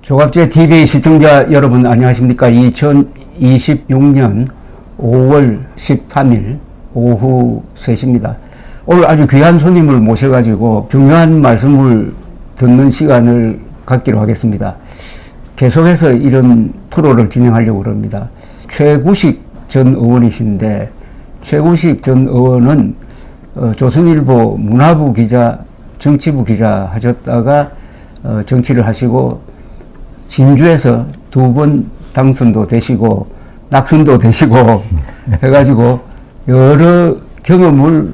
조갑제 TV 시청자 여러분 안녕하십니까? 2026년 5월 13일 오후 3시입니다. 오늘 아주 귀한 손님을 모셔가지고 중요한 말씀을 듣는 시간을 갖기로 하겠습니다. 계속해서 이런 프로를 진행하려고 합니다. 최구식 전 의원이신데, 최구식 전 의원은 조선일보 문화부 기자, 정치부 기자 하셨다가 정치를 하시고 진주에서 2번 당선도 되시고 낙선도 되시고 해가지고 여러 경험을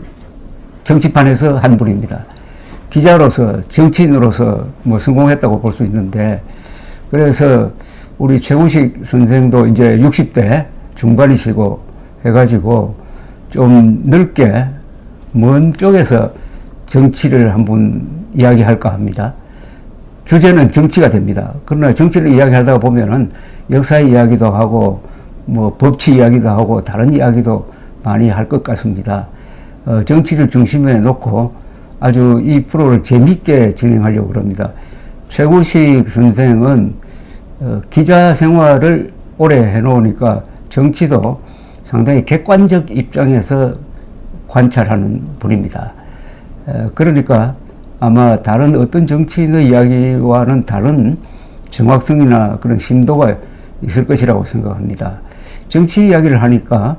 정치판에서 한 분입니다. 기자로서 정치인으로서 뭐 성공했다고 볼 수 있는데, 그래서 우리 최구식 선생도 이제 60대 중반이시고 해가지고 좀 넓게 먼 쪽에서 정치를 한번 이야기할까 합니다. 주제는 정치가 됩니다. 그러나 정치를 이야기하다 보면은 역사 이야기도 하고 뭐 법치 이야기도 하고 다른 이야기도 많이 할 것 같습니다. 정치를 중심에 놓고 아주 이 프로를 재밌게 진행하려고 합니다. 최구식 선생은 기자 생활을 오래 해놓으니까 정치도 상당히 객관적 입장에서 관찰하는 분입니다. 그러니까 아마 다른 어떤 정치인의 이야기와는 다른 정확성이나 그런 심도가 있을 것이라고 생각합니다. 정치 이야기를 하니까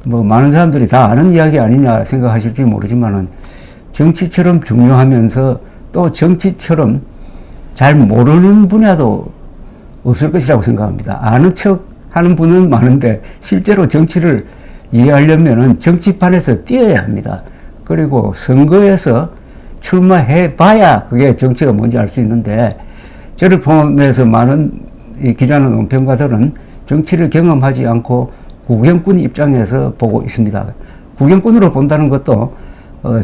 뭐 많은 사람들이 다 아는 이야기 아니냐 생각하실지 모르지만은 정치처럼 중요하면서 또 정치처럼 잘 모르는 분야도 없을 것이라고 생각합니다. 아는 척 하는 분은 많은데 실제로 정치를 이해하려면은 정치판에서 뛰어야 합니다. 그리고 선거에서 출마해 봐야 그게 정치가 뭔지 알 수 있는데, 저를 포함해서 많은 이 기자나 논평가들은 정치를 경험하지 않고 구경꾼 입장에서 보고 있습니다. 구경꾼으로 본다는 것도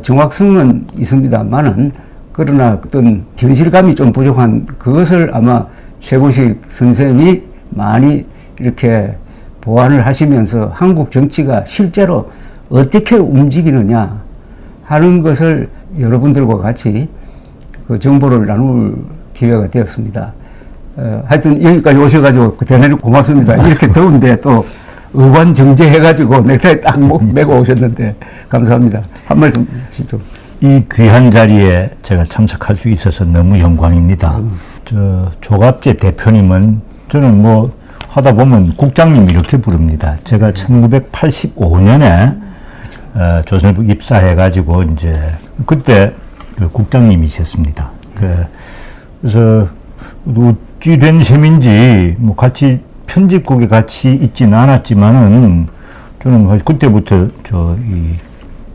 정확성은 있습니다만은, 그러나 어떤 현실감이 좀 부족한 그것을 아마 최구식 선생이 많이 이렇게 보완을 하시면서 한국 정치가 실제로 어떻게 움직이느냐 하는 것을 여러분들과 같이 그 정보를 나눌 기회가 되었습니다. 하여튼 여기까지 오셔가지고 대단히 고맙습니다. 이렇게 더운데 또 의관정제해가지고 넥타이 딱 메고 오셨는데 감사합니다. 한 말씀 하시죠. 이 귀한 자리에 제가 참석할 수 있어서 너무 영광입니다. 저 조갑제 대표님은 저는 뭐 하다 보면 국장님 이렇게 부릅니다. 제가 1985년에 조선일보 입사해가지고 이제 그때 그 국장님이셨습니다. 그래서 어찌 된 셈인지 뭐 같이 편집국에 같이 있지는 않았지만은 저는 그때부터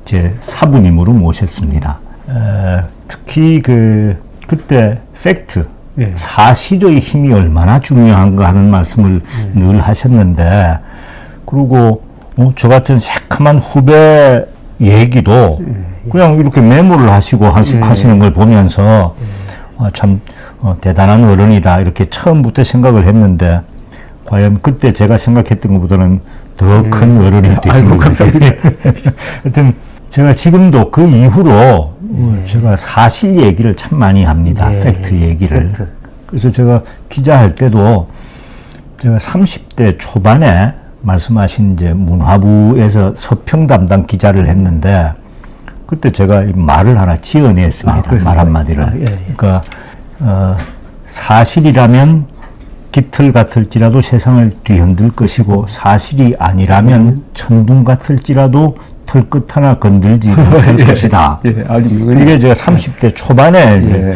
제 사부님으로 모셨습니다. 특히 그때 팩트, 예. 사실의 힘이 얼마나 중요한가 하는 말씀을 늘 하셨는데, 그리고 저 같은 새카만 후배 얘기도 그냥 이렇게 메모를 하시고 하시는 걸 보면서 참 대단한 어른이다 이렇게 처음부터 생각을 했는데, 과연 그때 제가 생각했던 것보다는 더 큰 어른이 되신 아이고, 감사합니다. 하여튼 제가 지금도 그 이후로 제가 사실 얘기를 참 많이 합니다. 팩트 얘기를. 팩트. 그래서 제가 기자할 때도 제가 30대 초반에 말씀하신 이제 문화부에서 서평 담당 기자를 했는데, 그때 제가 말을 하나 지어냈습니다. 말 한마디를. 예. 그러니까 사실이라면 깃털 같을지라도 세상을 뒤흔들 것이고, 사실이 아니라면 천둥 같을지라도 털끝 하나 건들지 못할 것이다. 이게 제가 30대 초반에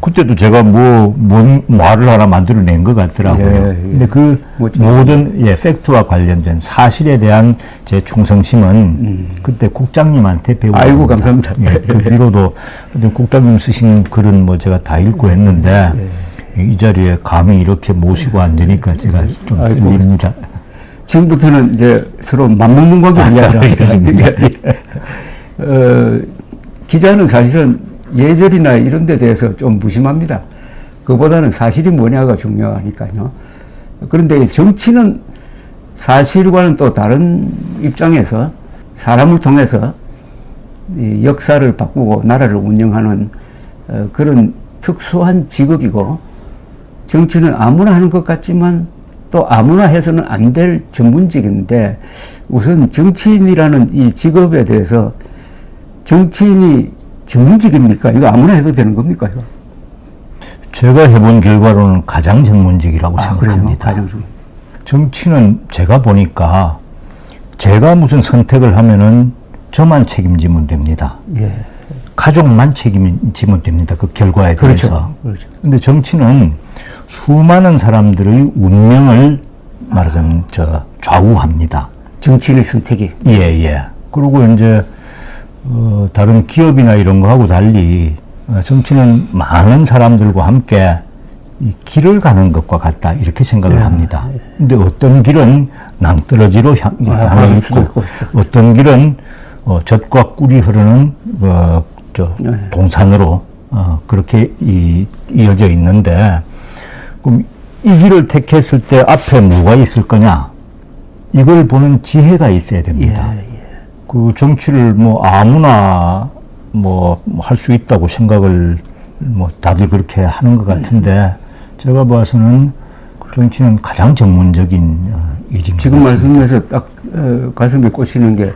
그때도 제가 뭔 말을 하나 만들어낸 것 같더라고요. 근데 그 모든 팩트와 관련된 사실에 대한 제 충성심은 그때 국장님한테 배우고. 아이고, 감사합니다. 그 뒤로도 국장님 쓰신 글은 뭐 제가 다 읽고 했는데, 이 자리에 감히 이렇게 모시고 앉으니까 제가 좀 떨립니다. 지금부터는 이제 서로 맞먹는 관계 이야기를 하겠습니다. 기자는 사실은 예절이나 이런 데 대해서 좀 무심합니다. 그보다는 사실이 뭐냐가 중요하니까요. 그런데 정치는 사실과는 또 다른 입장에서 사람을 통해서 이 역사를 바꾸고 나라를 운영하는 그런 특수한 직업이고, 정치는 아무나 하는 것 같지만 또 아무나 해서는 안 될 전문직인데 우선 정치인이라는 이 직업에 대해서 정치인이 전문직입니까? 이거 아무나 해도 되는 겁니까? 이거? 제가 해본 결과로는 가장 전문직이라고 생각합니다. 그래요? 가장 전문. 정치는 제가 보니까 제가 무슨 선택을 하면은 저만 책임지면 됩니다. 예. 가족만 책임지면 됩니다. 그 결과에 대해서. 그렇죠. 근데 정치는 수많은 사람들의 운명을 말하자면 좌우합니다. 정치인의 선택이. 예. 그리고 이제 다른 기업이나 이런 거하고 달리 정치는 많은 사람들과 함께 이 길을 가는 것과 같다 이렇게 생각을 합니다. 근데 어떤 길은 낭떠러지로 향해 있고 어떤 길은 젖과 꿀이 흐르는 동산으로 그렇게 이어져 있는데 그럼 이 길을 택했을 때 앞에 뭐가 있을 거냐 이걸 보는 지혜가 있어야 됩니다. 그 정치를 뭐 아무나 뭐 할 수 있다고 생각을 뭐 다들 그렇게 하는 것 같은데 제가 봐서는 정치는 가장 전문적인 일입니다. 지금 말씀에서 딱 가슴에 꽂히는 게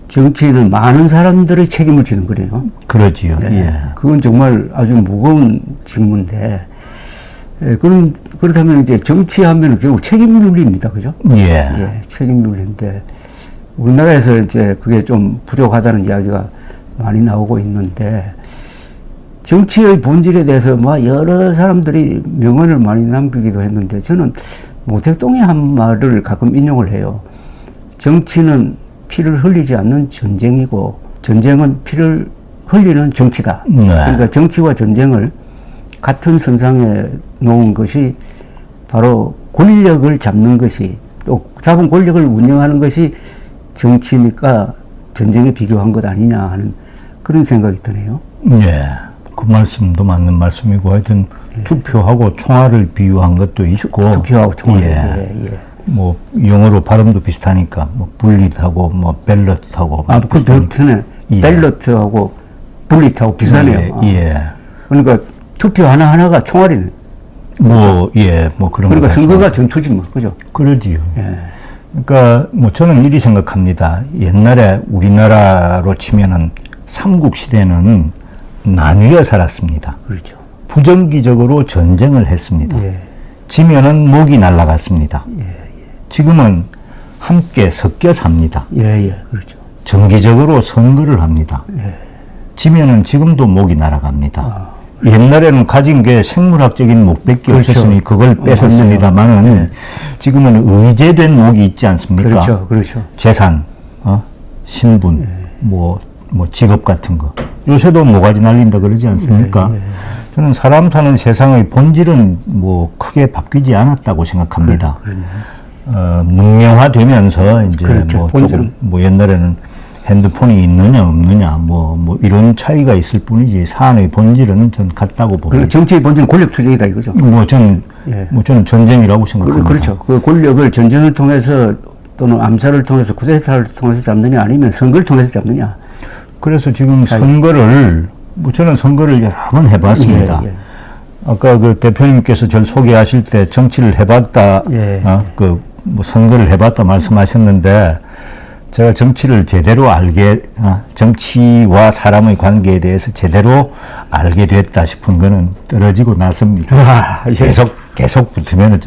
정치인은 많은 사람들의 책임을 지는 거네요. 그러지요. 네. 예. 그건 정말 아주 무거운 직무인데 그렇다면 이제 정치하면 결국 책임 윤리입니다. 그죠? 예. 책임 윤리인데 우리나라에서 이제 그게 좀 부족하다는 이야기가 많이 나오고 있는데 정치의 본질에 대해서 뭐 여러 사람들이 명언을 많이 남기기도 했는데 저는 모택동의 한 말을 가끔 인용을 해요. 정치는 피를 흘리지 않는 전쟁이고 전쟁은 피를 흘리는 정치다. 네. 그러니까 정치와 전쟁을 같은 선상에 놓은 것이 바로 권력을 잡는 것이 또 잡은 권력을 운영하는 것이 정치니까 전쟁에 비교한 것 아니냐 하는 그런 생각이 드네요. 예. 그 말씀도 맞는 말씀이고 하여튼 투표하고 총알을 비유한 것도 있고 투표하고 총알. 예. 뭐 영어로 발음도 비슷하니까 뭐 불릿하고 뭐 벨럿하고 그 비슷하네. 벨럿하고 불릿하고 비슷하네요. 예. 그러니까 투표 하나하나가 총알이네. 뭐 그런 그러니까 거 선거가 전투지 뭐. 그죠? 그러지요. 예. 그러니까 뭐 저는 이리 생각합니다. 옛날에 우리나라로 치면은 삼국 시대는 나뉘어 살았습니다. 그렇죠. 부정기적으로 전쟁을 했습니다. 예. 지면은 목이 날아갔습니다. 지금은 함께 섞여 삽니다. 그렇죠. 정기적으로 선거를 합니다. 지면은 지금도 목이 날아갑니다. 옛날에는 가진 게 생물학적인 목밖에 없었으니 그걸 뺏었습니다만은 지금은 의제된 목이 있지 않습니까? 그렇죠. 재산, 신분, 뭐 직업 같은 거. 요새도 모가지 날린다 그러지 않습니까? 저는 사람 사는 세상의 본질은 뭐 크게 바뀌지 않았다고 생각합니다. 문명화되면서 이제 그렇죠. 뭐 본질은. 조금 뭐 옛날에는 핸드폰이 있느냐 없느냐 뭐 이런 차이가 있을 뿐이지 사안의 본질은 전 같다고 봅니다. 정치의 본질은 권력 투쟁이다 이거죠. 저는 전쟁이라고 생각합니다. 그렇죠. 그 권력을 전쟁을 통해서 또는 암살을 통해서 쿠데타를 통해서 잡느냐 아니면 선거를 통해서 잡느냐. 그래서 지금 선거를 저는 선거를 여러 번 해봤습니다. 아까 그 대표님께서 저를 소개하실 때 정치를 해봤다, 선거를 해봤다 말씀하셨는데 제가 정치를 제대로 정치와 사람의 관계에 대해서 제대로 알게 됐다 싶은 거는 떨어지고 나섭니다. 계속 붙으면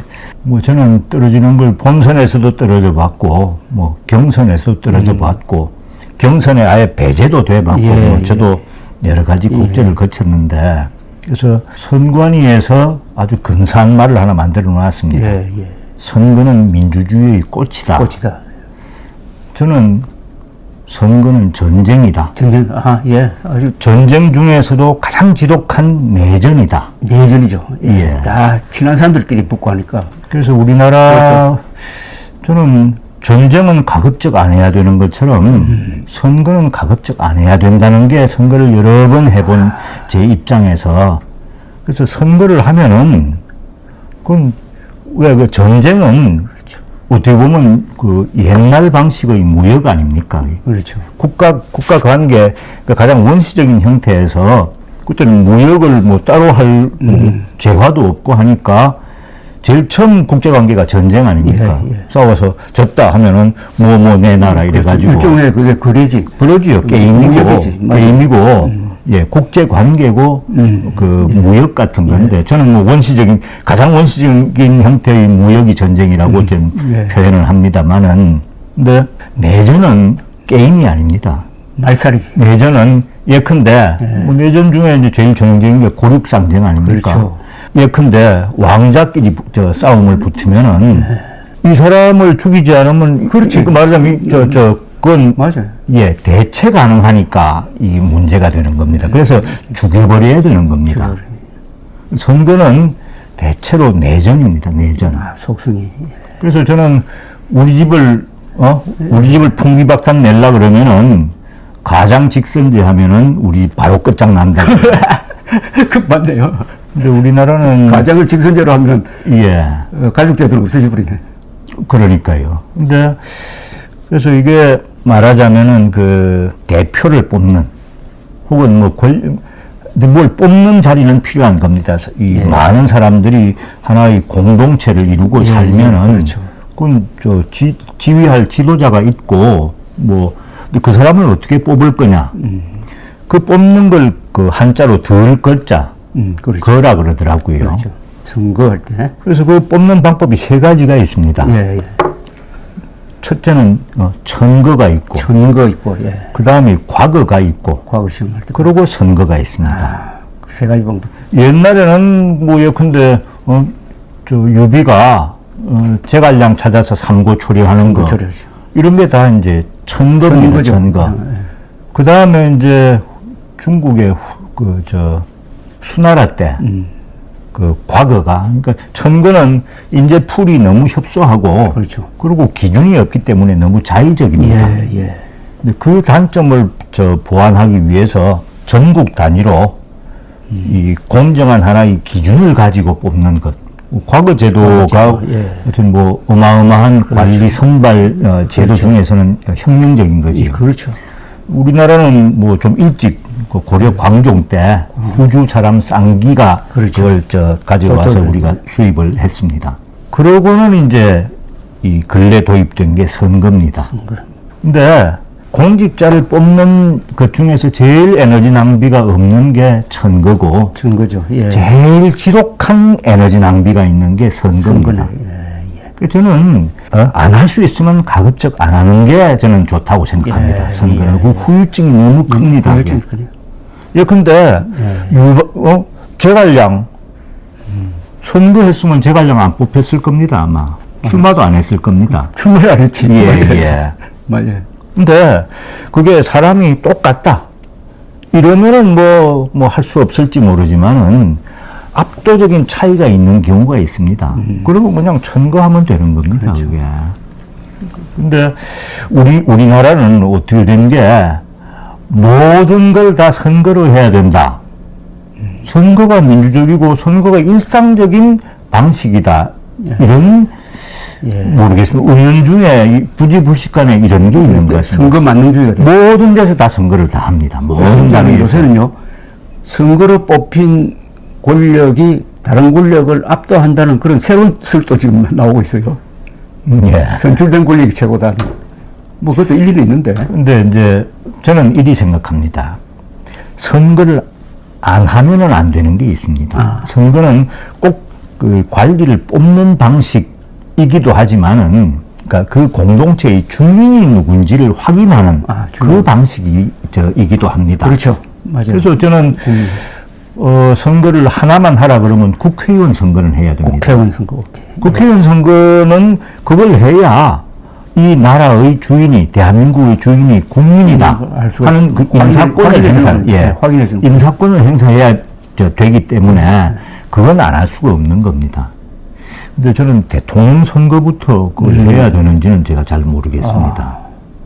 저는 떨어지는 걸 본선에서도 떨어져 봤고 경선에서도 떨어져 봤고 경선에 아예 배제도 돼 봤고 저도 여러 가지 국제를 거쳤는데 그래서 선관위에서 아주 근사한 말을 하나 만들어 놨습니다. 선거는 민주주의의 꽃이다. 저는 선거는 전쟁이다. 전쟁 중에서도 가장 지독한 내전이다. 내전이죠. 다 친한 사람들끼리 붙고 하니까. 그래서 우리나라 저는 전쟁은 가급적 안 해야 되는 것처럼 선거는 가급적 안 해야 된다는 게 선거를 여러 번 해본 제 입장에서 그래서 선거를 하면은 그건 왜 그 전쟁은 어떻게 보면 그 옛날 방식의 무역 아닙니까? 그렇죠. 국가 관계 그 가장 원시적인 형태에서 그때는 무역을 뭐 따로 할 재화도 없고 하니까 제일 처음 국제관계가 전쟁 아닙니까? 예, 예. 싸워서 졌다 하면은 내 나라 이래가지고 일종의 그게 거래지. 그러지요. 게임이고 예, 국제관계고 그 무역 같은 건데 저는 뭐 가장 원시적인 형태의 무역이 전쟁이라고 좀 표현을 합니다만은 근데 내전은 게임이 아닙니다. 말살이지. 내전은 예컨대 뭐 내전 중에 이제 제일 전형적인 게 고륙상전 아닙니까? 그렇죠. 예컨대 왕자끼리 싸움을 붙으면은 이 사람을 죽이지 않으면 그렇지. 그 말하자면 그건 맞아요. 예 대체 가능하니까 이 문제가 되는 겁니다. 그래서 죽여버려야 되는 겁니다. 선거는 대체로 내전입니다. 내전. 아, 속성이. 그래서 저는 우리 집을 풍비박산 낼라 그러면은 가장 직선제 하면은 우리 바로 끝장난다. 그 맞네요. 근데 우리나라는 가장을 직선제로 하면 예 가족제도는 없어져 버리네. 그러니까요. 근데 그래서 이게 말하자면은 그 대표를 뽑는 혹은 뭘 뽑는 자리는 필요한 겁니다. 이 많은 사람들이 하나의 공동체를 이루고 살면은 그렇죠. 그건 지휘할 지도자가 있고 근데 그 사람을 어떻게 뽑을 거냐? 그 뽑는 걸 그 한자로 덜 걸자 그렇죠. 거라 그러더라고요. 그렇죠. 선거할 때. 그래서 그 뽑는 방법이 세 가지가 있습니다. 예. 첫째는 천거가 있고, 선거 있고, 예. 그 다음에 과거가 있고, 과거 시험할 때. 그리고 선거가 있습니다. 아, 세 가지 방법. 옛날에는 뭐 예컨대 유비가 제갈량 찾아서 삼고 초려하는 거 선거철이죠. 이런 게 다 이제 천거입니다. 천거. 그 다음에 이제 중국의 수나라 때 그 과거가 그러니까 천거는 이제 풀이 너무 협소하고 그렇죠. 그리고 기준이 없기 때문에 너무 자의적입니다. 근데 그 단점을 보완하기 위해서 전국 단위로 이 공정한 하나의 기준을 가지고 뽑는 것. 과거 제도가 하여튼 뭐 어마어마한 관리 선발 제도 중에서는 혁명적인 거지. 그렇죠. 우리나라는 뭐 좀 일찍 그 고려 광종 때 후주 사람 쌍기가 그걸 가져와서 우리가 수입을 했습니다. 그러고는 이제 이 근래 도입된 게 선거입니다. 근데 공직자를 뽑는 것 중에서 제일 에너지 낭비가 없는 게 천거고 선거죠. 예. 제일 지독한 에너지 낭비가 있는 게 선거입니다. 그래서 저는 안 할 수 있으면 가급적 안 하는 게 저는 좋다고 생각합니다. 선거는 그 후유증이 너무 큽니다. 예컨대 제갈량 선거했으면 제갈량 안 뽑혔을 겁니다. 아마 출마도 안 했을 겁니다. 출마를 안 했지. 예. 맞아요. 근데 그게 사람이 똑같다 이러면은 뭐 할 수 없을지 모르지만은 압도적인 차이가 있는 경우가 있습니다. 그러면 그냥 천거하면 되는 겁니다. 그렇죠. 그게. 근데 우리나라는 어떻게 된 게 모든 걸 다 선거로 해야 된다. 선거가 민주적이고 선거가 일상적인 방식이다. 이런 모르겠습니다. 은연중에 부지불식간에 이런 게 있는 것 같습니다. 선거 만능주의가 돼요. 모든 데서 다 선거를 다 합니다. 모든 당에서. 요새는요, 선거로 뽑힌 권력이 다른 권력을 압도한다는 그런 새로운 설도 지금 나오고 있어요. 선출된 권력이 최고다. 뭐 그것도 일리는 있는데. 근데 이제 저는 이리 생각합니다. 선거를 안 하면은 안 되는 게 있습니다. 선거는 꼭 그 관리를 뽑는 방식이기도 하지만은 그러니까 그 공동체의 주인이 누군지를 확인하는 그 방식이기도 합니다. 그렇죠. 맞아요. 그래서 저는 선거를 하나만 하라 그러면 국회의원 선거는 해야 됩니다. 국회의원 선거, 오케이. 국회의원 선거는 그걸 해야 이 나라의 주인이, 대한민국의 주인이 국민이다 하는 그 인사권을 행사해야 되기 때문에 그건 안 할 수가 없는 겁니다. 근데 저는 대통령 선거부터 그걸 해야 되는지는 제가 잘 모르겠습니다.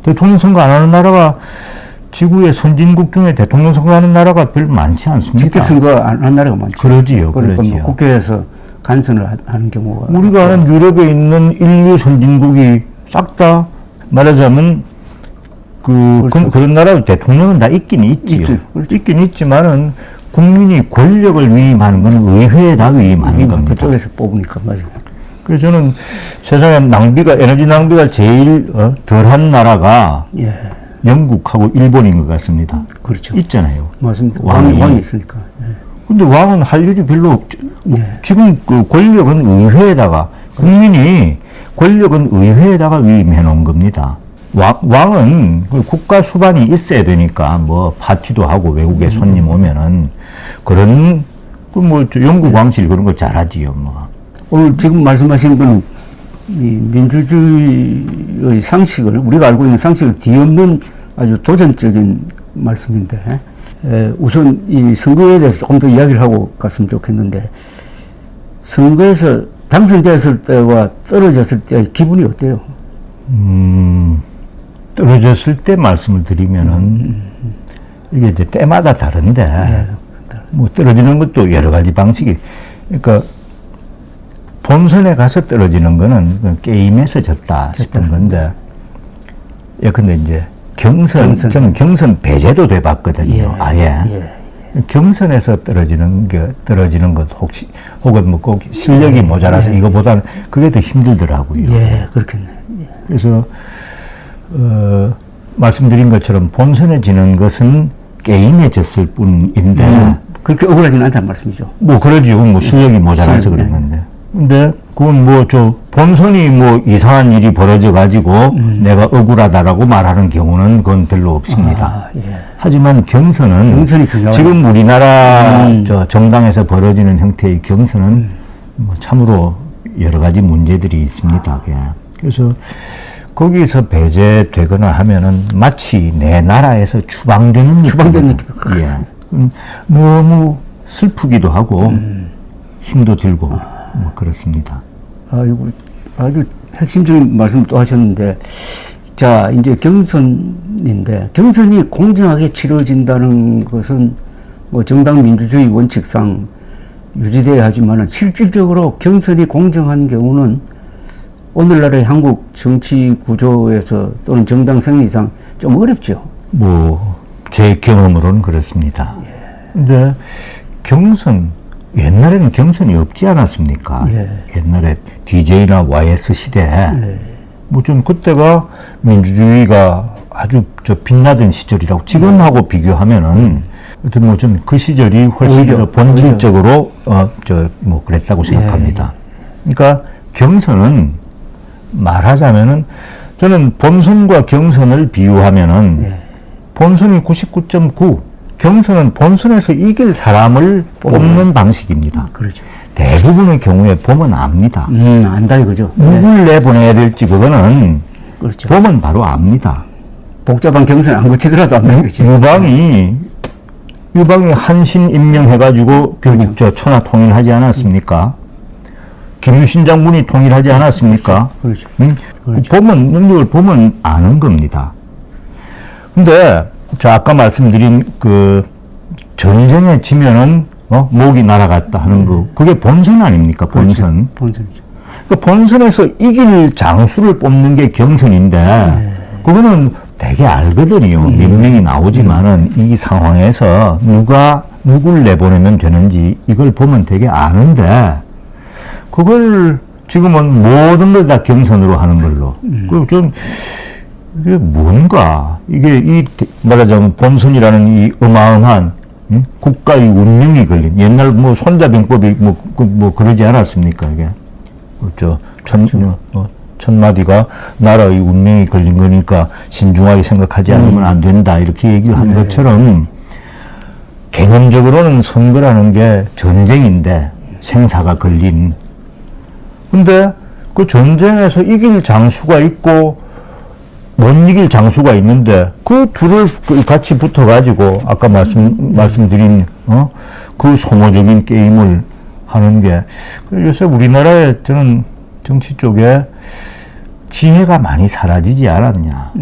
대통령 선거 안 하는 나라가 지구의 선진국 중에 대통령 선거하는 나라가 별로 많지 않습니다. 직접 선거 안 하는 나라가 많죠. 그러지요. 그러니까 뭐 국회에서 간선을 하는 경우가. 우리가 아는 유럽에 있는 인류 선진국이 싹 다 말하자면 그런 나라 대통령은 다 있긴 있지요. 그렇죠. 있긴 있지만은 국민이 권력을 위임하는 건 의회에다 위임하는 겁니다. 그쪽에서 뽑으니까 맞아요. 그래서 저는 세상에 에너지 낭비가 제일 덜한 나라가 예. 영국하고 일본인 것 같습니다. 그렇죠. 있잖아요. 맞습니다. 왕이. 왕이 있으니까. 예. 근데 왕은 할 일이 별로 없죠. 예. 지금 그 권력은 의회에다가, 국민이 권력은 의회에다가 위임해 놓은 겁니다. 왕은 그 국가 수반이 있어야 되니까 뭐 파티도 하고 외국에 손님 오면은 그런 그 뭐 영국 왕실 그런 거 잘하지요 뭐. 오늘 지금 말씀하신 거는 이 민주주의의 상식을, 우리가 알고 있는 상식을 뒤엎는 아주 도전적인 말씀인데, 우선 이 선거에 대해서 조금 더 이야기를 하고 갔으면 좋겠는데, 선거에서 당선되었을 때와 떨어졌을 때의 기분이 어때요? 떨어졌을 때 말씀을 드리면은 이게 이제 때마다 다른데, 뭐 떨어지는 것도 여러 가지 방식이, 그러니까 본선에 가서 떨어지는 거는 그 게임에서 졌다 싶은 건데, 근데 이제 저는 경선 배제도 돼봤거든요. 아예. 경선에서 떨어지는 것 혹은 뭐 꼭 실력이 모자라서 이거보다는 그게 더 힘들더라고요. 예, 그렇겠네. 그래서 말씀드린 것처럼 본선에 지는 것은 게임에 졌을 뿐인데 그렇게 억울하지는 않다는 말씀이죠. 뭐 그러죠. 뭐 실력이 모자라서 그런 건데. 근데 그건 뭐 본선이 뭐 이상한 일이 벌어져 가지고 내가 억울하다라고 말하는 경우는 그건 별로 없습니다. 하지만 경선이 지금 우리나라 정당에서 벌어지는 형태의 경선은 뭐 참으로 여러 가지 문제들이 있습니다. 그래서 거기서 배제되거나 하면은 마치 내 나라에서 추방되는 느낌. 너무 슬프기도 하고 힘도 들고 뭐 그렇습니다. 아이고, 아주 핵심적인 말씀 또 하셨는데, 자, 이제 경선인데, 경선이 공정하게 치러진다는 것은 뭐 정당 민주주의 원칙상 유지돼야 하지만 실질적으로 경선이 공정한 경우는 오늘날의 한국 정치 구조에서 또는 정당 생리상 좀 어렵죠. 뭐 제 경험으로는 그렇습니다. 근데 옛날에는 경선이 없지 않았습니까? 옛날에 DJ나 YS 시대에 뭐 좀 그때가 민주주의가 아주 빛나던 시절이라고 지금하고 비교하면은 어떤 뭐 좀 그 시절이 훨씬 더 본질적으로 뭐 그랬다고 생각합니다. 그러니까 경선은 말하자면은 저는 본선과 경선을 비유하면은 본선이 99.9, 경선은 본선에서 이길 사람을 뽑는 방식입니다. 그렇죠. 대부분의 경우에 보면 압니다. 안다 이거죠. 누굴 내보내야 될지 그거는 그렇죠. 보면 바로 압니다. 복잡한 경선 안 거치더라도 안다는 거죠. 유방이 한신 임명해가지고 결국 천하 통일하지 않았습니까? 김유신 장군이 통일하지 않았습니까? 그렇죠. 능력을 보면 아는 겁니다. 근데 아까 말씀드린 그 전쟁에 지면은 목이 날아갔다 하는 거, 그게 본선 아닙니까? 본선. 그렇죠. 본선이죠. 그러니까 본선에서 이길 장수를 뽑는 게 경선인데, 그거는 되게 알거든요. 몇 명이 나오지만은 이 상황에서 누굴 내보내면 되는지 이걸 보면 되게 아는데, 그걸 지금은 모든 걸 다 경선으로 하는 걸로. 그리고 좀, 이게 뭔가, 말하자면 본선이라는 이 어마어마한, 국가의 운명이 걸린, 옛날 뭐 손자병법이 뭐 그러지 않았습니까, 이게. 천마디가 나라의 운명이 걸린 거니까 신중하게 생각하지 않으면 안 된다, 이렇게 얘기를 한 것처럼, 개념적으로는 선거라는 게 전쟁인데, 생사가 걸린. 근데 그 전쟁에서 이길 장수가 있고 못 이길 장수가 있는데 그 둘을 같이 붙어가지고 아까 말씀드린 그 소모적인 게임을 하는 게 요새 우리나라에 저는 정치 쪽에 지혜가 많이 사라지지 않았냐.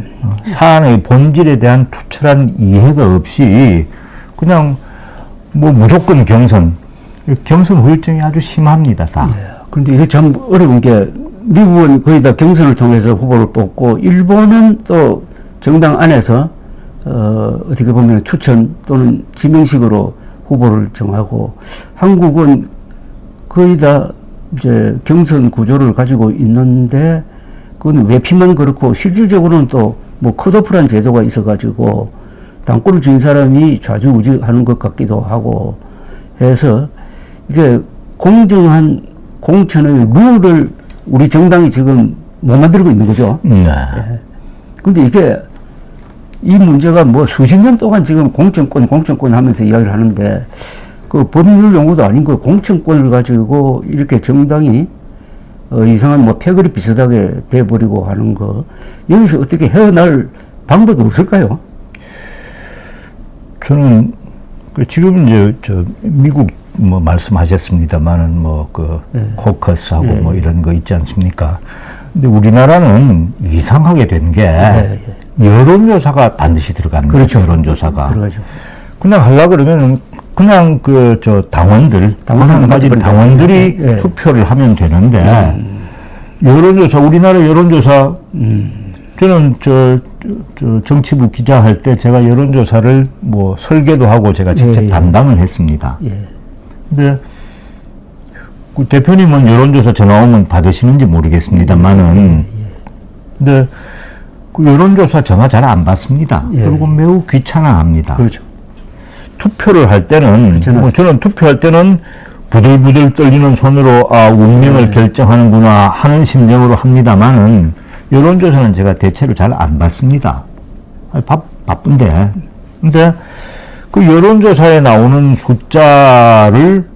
사안의 본질에 대한 투철한 이해가 없이 그냥 뭐 무조건 경선 후유증이 아주 심합니다, 다. 근데 이게 참 어려운 게, 미국은 거의 다 경선을 통해서 후보를 뽑고, 일본은 또 정당 안에서, 어떻게 보면 추천 또는 지명식으로 후보를 정하고 한국은 거의 다 이제 경선 구조를 가지고 있는데 그건 외피만 그렇고 실질적으로는 또 뭐 컷오프란 제도가 있어가지고 당권을 쥔 사람이 좌지우지하는 것 같기도 하고 해서 이게 공정한 공천의 룰을 우리 정당이 지금 못 만들고 있는 거죠. 네. 예. 근데 이게 이 문제가 뭐 수십 년 동안 지금 공천권 하면서 이야기를 하는데 그 법률 용어도 아닌 거 공천권을 가지고 이렇게 정당이 이상한 뭐 패거리 비슷하게 돼버리고 하는 거 여기서 어떻게 헤어날 방법이 없을까요? 저는 지금 이제 저 미국 뭐 말씀하셨습니다만은 뭐 그 코커스하고 뭐 이런 거 있지 않습니까? 근데 우리나라는 이상하게 된 게 여론조사가 반드시 들어갑니다. 그렇죠. 여론조사가. 들어가죠. 그냥 하려 그러면은 그냥 그 저 당원들이 투표를 하면 되는데 여론조사 우리나라 여론조사 저는 저 정치부 기자할 때 제가 여론조사를 뭐 설계도 하고 제가 직접 담당을 했습니다. 근데 그 대표님은 여론조사 전화 오면 받으시는지 모르겠습니다만은 근데 그 여론조사 전화 잘 안 받습니다. 그리고 매우 귀찮아합니다. 그렇죠. 투표를 할 때는 뭐 저는 투표할 때는 부들부들 떨리는 손으로 운명을 결정하는구나 하는 심정으로 합니다만은 여론조사는 제가 대체로 잘 안 받습니다. 바쁜데. 근데 그 여론조사에 나오는 숫자를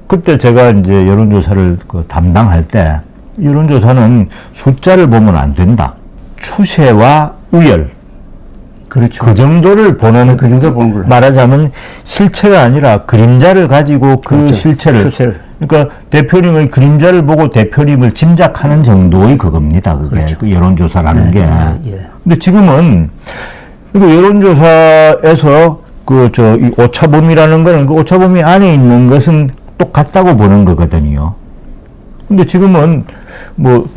그때 제가 이제 여론조사를 담당할 때 여론조사는 숫자를 보면 안 된다. 추세와 우열. 그렇죠. 그 정도를 보는, 그 정도 보는 걸로. 말하자면 실체가 아니라 그림자를 가지고 그 그렇죠. 실체를. 그러니까 대표님의 그림자를 보고 대표님을 짐작하는 정도의 그겁니다. 그게. 그렇죠. 그 여론조사라는 게. 근데 지금은 그 여론조사에서 이 오차범위라는 거는 그 오차범위 안에 있는 것은 똑같다고 보는 거거든요. 근데 지금은 뭐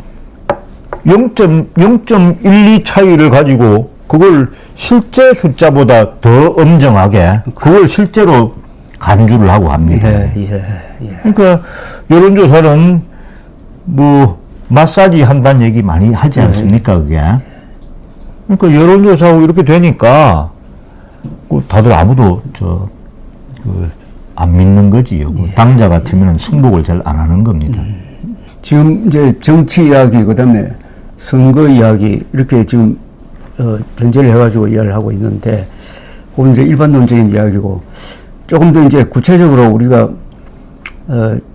0.12 차이를 가지고 그걸 실제 숫자보다 더 엄정하게 그걸 실제로 간주를 하고 합니다. 그러니까 여론조사는 뭐 마사지 한다는 얘기 많이 하지 않습니까, 그게? 그러니까 여론조사하고 이렇게 되니까 다들 아무도 안 믿는 거지요. 당자 같으면 승복을 잘 안 하는 겁니다. 지금 이제 정치 이야기, 그 다음에 선거 이야기, 이렇게 지금, 전제를 해가지고 이야기를 하고 있는데, 그건 이제 일반론적인 이야기고, 조금 더 이제 구체적으로 우리가,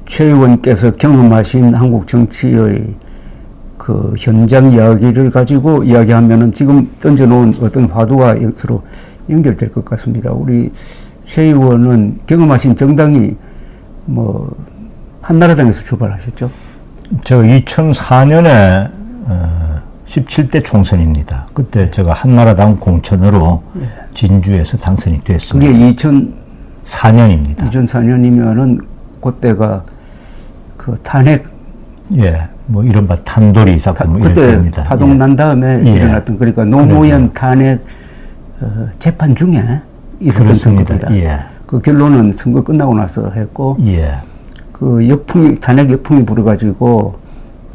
최 의원께서 경험하신 한국 정치의 그 현장 이야기를 가지고 이야기하면은 지금 던져놓은 어떤 화두가 서로 연결될 것 같습니다. 우리 최 의원은 경험하신 정당이 뭐, 한나라당에서 출발하셨죠? 제가 2004년에 17대 총선입니다. 그때 제가 한나라당 공천으로 진주에서 당선이 됐습니다. 그게 2004년입니다. 2004년이면은 그때가 그 탄핵 뭐 이른바 탄도리 사건 뭐 그때 이랬습니다. 파동 난 다음에 일어났던 그러니까 노무현 탄핵 재판 중에 있었던 그렇습니다. 선거입니다. 그 결론은 선거 끝나고 나서 했고 그 탄핵 역풍이 불어가지고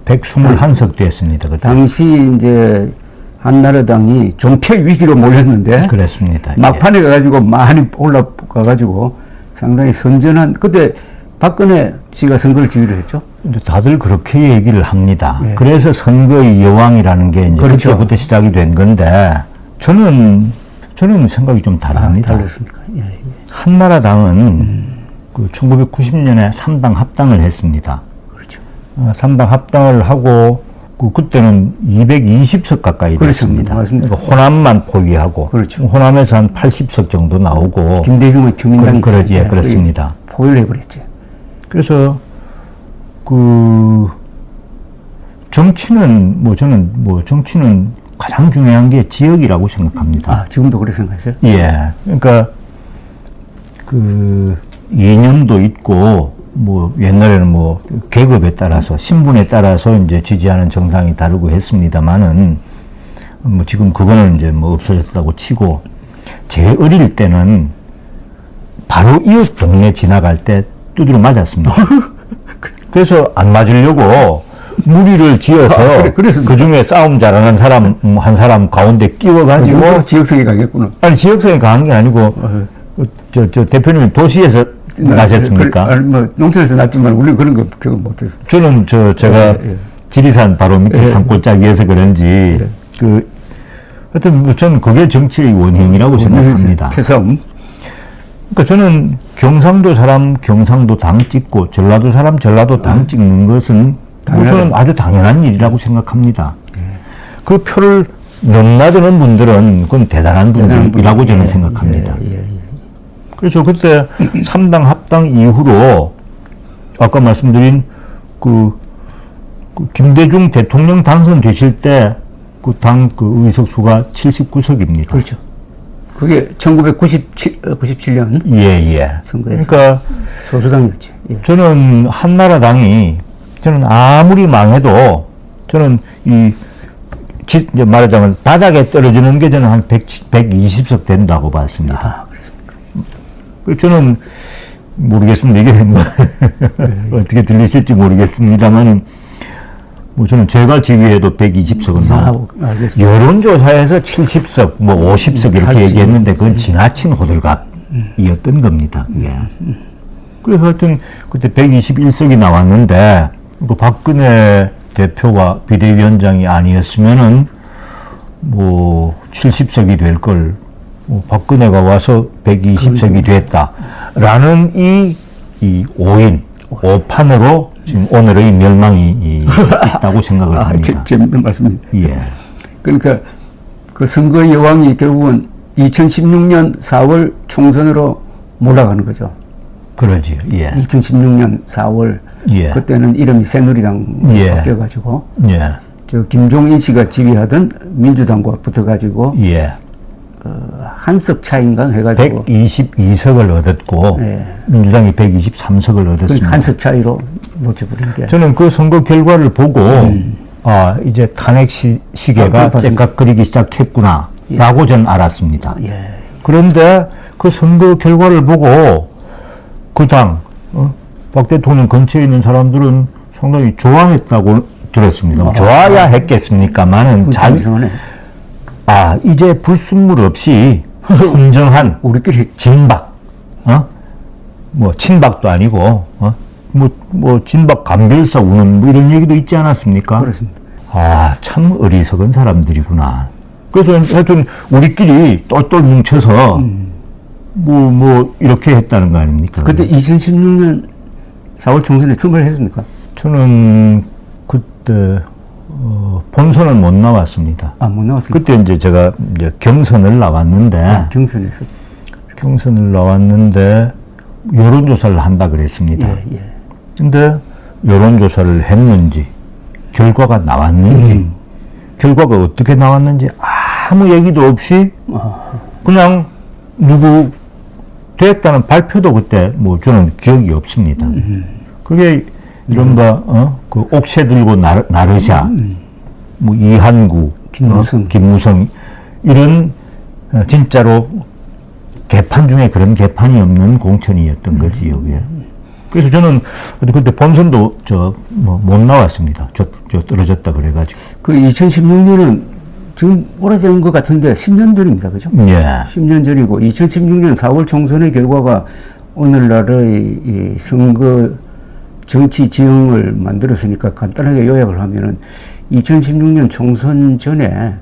121석 됐습니다. 그때. 당시 이제 한나라당이 존폐 위기로 몰렸는데 그렇습니다. 막판에 가가지고 많이 올라가가지고 상당히 선전한 그때 박근혜 씨가 선거를 지휘를 했죠. 근데 다들 그렇게 얘기를 합니다. 그래서 선거의 여왕이라는 게 이제 그렇죠. 그때부터 시작이 된 건데 저는 생각이 좀 다릅니다. 다르습니까? 한나라당은 그 1990년에 3당 합당을 했습니다. 그렇죠. 3당 합당을 하고 그때는 220석 가까이 됐습니다. 맞습니다. 그러니까 호남만 포기하고 그렇죠. 호남에서 한 80석 정도 나오고 김대중의 국민당이 그렇습니다. 포위를 해버렸지. 그래서 그 정치는 정치는 가장 중요한 게 지역이라고 생각합니다. 지금도 그렇게 생각하세요? 그러니까 그 이념도 있고 뭐 옛날에는 뭐 계급에 따라서 신분에 따라서 이제 지지하는 정당이 다르고 했습니다만은 뭐 지금 그거는 이제 뭐 없어졌다고 치고 제 어릴 때는 바로 이웃 동네 지나갈 때 두드려 맞았습니다. 그래서 안 맞으려고 무리를 지어서 그 중에 싸움 잘하는 사람 한 사람 가운데 끼워가지고 지역성이 강했구나. 아니 지역성이 강한 게 아니고 저 대표님 도시에서 나셨습니까? 아니 뭐 농촌에서 났지만 우리는 그런 거 경험 못했어. 저는 제가 지리산 바로 밑에 산골짜기에서 그런지 하여튼 뭐 저는 그게 정치의 원형이라고 생각합니다. 패싸움. 그러니까 저는 경상도 사람 경상도 당 찍고 전라도 사람 전라도 당 찍는 것은 뭐 저는 아주 당연한 일이라고 생각합니다. 그 표를 넘나드는 분들은 그건 대단한 분들이라고 저는 생각합니다. 그래서 그때 3당 합당 이후로 아까 말씀드린 그 김대중 대통령 당선되실 때 그 당 의석수가 79석입니다. 그렇죠. 그게 1997년 예. 선거에서 그러니까 소수당이었지. 저는 한나라당이 저는 아무리 망해도 저는 이제 말하자면 바닥에 떨어지는 게 저는 한 120석 된다고 봤습니다. 그렇습니까? 저는 모르겠습니다. 이게 뭐 어떻게 들리실지 모르겠습니다만 뭐 저는 제가 지휘해도 120석은 나오고 여론조사에서 70석, 뭐 50석 이렇게 얘기했는데 그건 지나친 호들갑이었던 겁니다. 그래서 하여튼 그때 121석이 나왔는데 또 박근혜 대표가 비대위원장이 아니었으면은 뭐 70석이 될 걸 박근혜가 와서 120석이 됐다라는 이 오판으로 지금 오늘의 멸망이 있다고 생각을 합니다. 재밌는 말씀입니다. 예. 그러니까 그 선거 여왕이 결국은 2016년 4월 총선으로 몰아가는 거죠. 그러지요. 예. 2016년 4월 그때는 이름이 새누리당 바뀌어가지고 저 김종인 씨가 지휘하던 민주당과 붙어가지고 한석 차인가 해가지고 122석을 얻었고 민주당이 123석을 얻었습니다. 한석 차이로 놓쳐버린 게. 저는 그 선거 결과를 보고 이제 탄핵 시계가 째깍거리기 시작했구나 라고 저는 알았습니다. 그런데 그 선거 결과를 보고 그 당 박 대통령 근처에 있는 사람들은 상당히 좋아했다고 들었습니다. 좋아야 했겠습니까만은 이제 불순물 없이 순정한 우리끼리 진박, 뭐 친박도 아니고, 뭐 진박 감별사 우는 뭐 이런 얘기도 있지 않았습니까? 그렇습니다. 참 어리석은 사람들이구나. 그래서 하여튼 우리끼리 똘똘 뭉쳐서 뭐 이렇게 했다는 거 아닙니까? 그때 2016년 4월 총선에 출마했습니까? 저는 그때 본선은 못 나왔습니다. 못 나왔습니다. 그때 이제 제가 경선을 나왔는데 경선에서 경선을 나왔는데 여론조사를 한다 그랬습니다. 근데 여론조사를 했는지 결과가 나왔는지 결과가 어떻게 나왔는지 아무 얘기도 없이 그냥 누구 됐다는 발표도 그때 뭐 저는 기억이 없습니다. 그게 이른바 그 옥새 들고 나르샤 뭐 이한구 김무성 이런 진짜로 개판 중에 그런 개판이 없는 공천이었던 거지 여기에. 그래서 저는 그때 본선도 못 나왔습니다. 저 떨어졌다 그래가지고. 그 2016년은 지금 오래된 것 같은데 10년 전입니다, 그죠? 10년 전이고 2016년 4월 총선의 결과가 오늘날의 이 선거 정치 지형을 만들었으니까 간단하게 요약을 하면은 2016년 총선 전에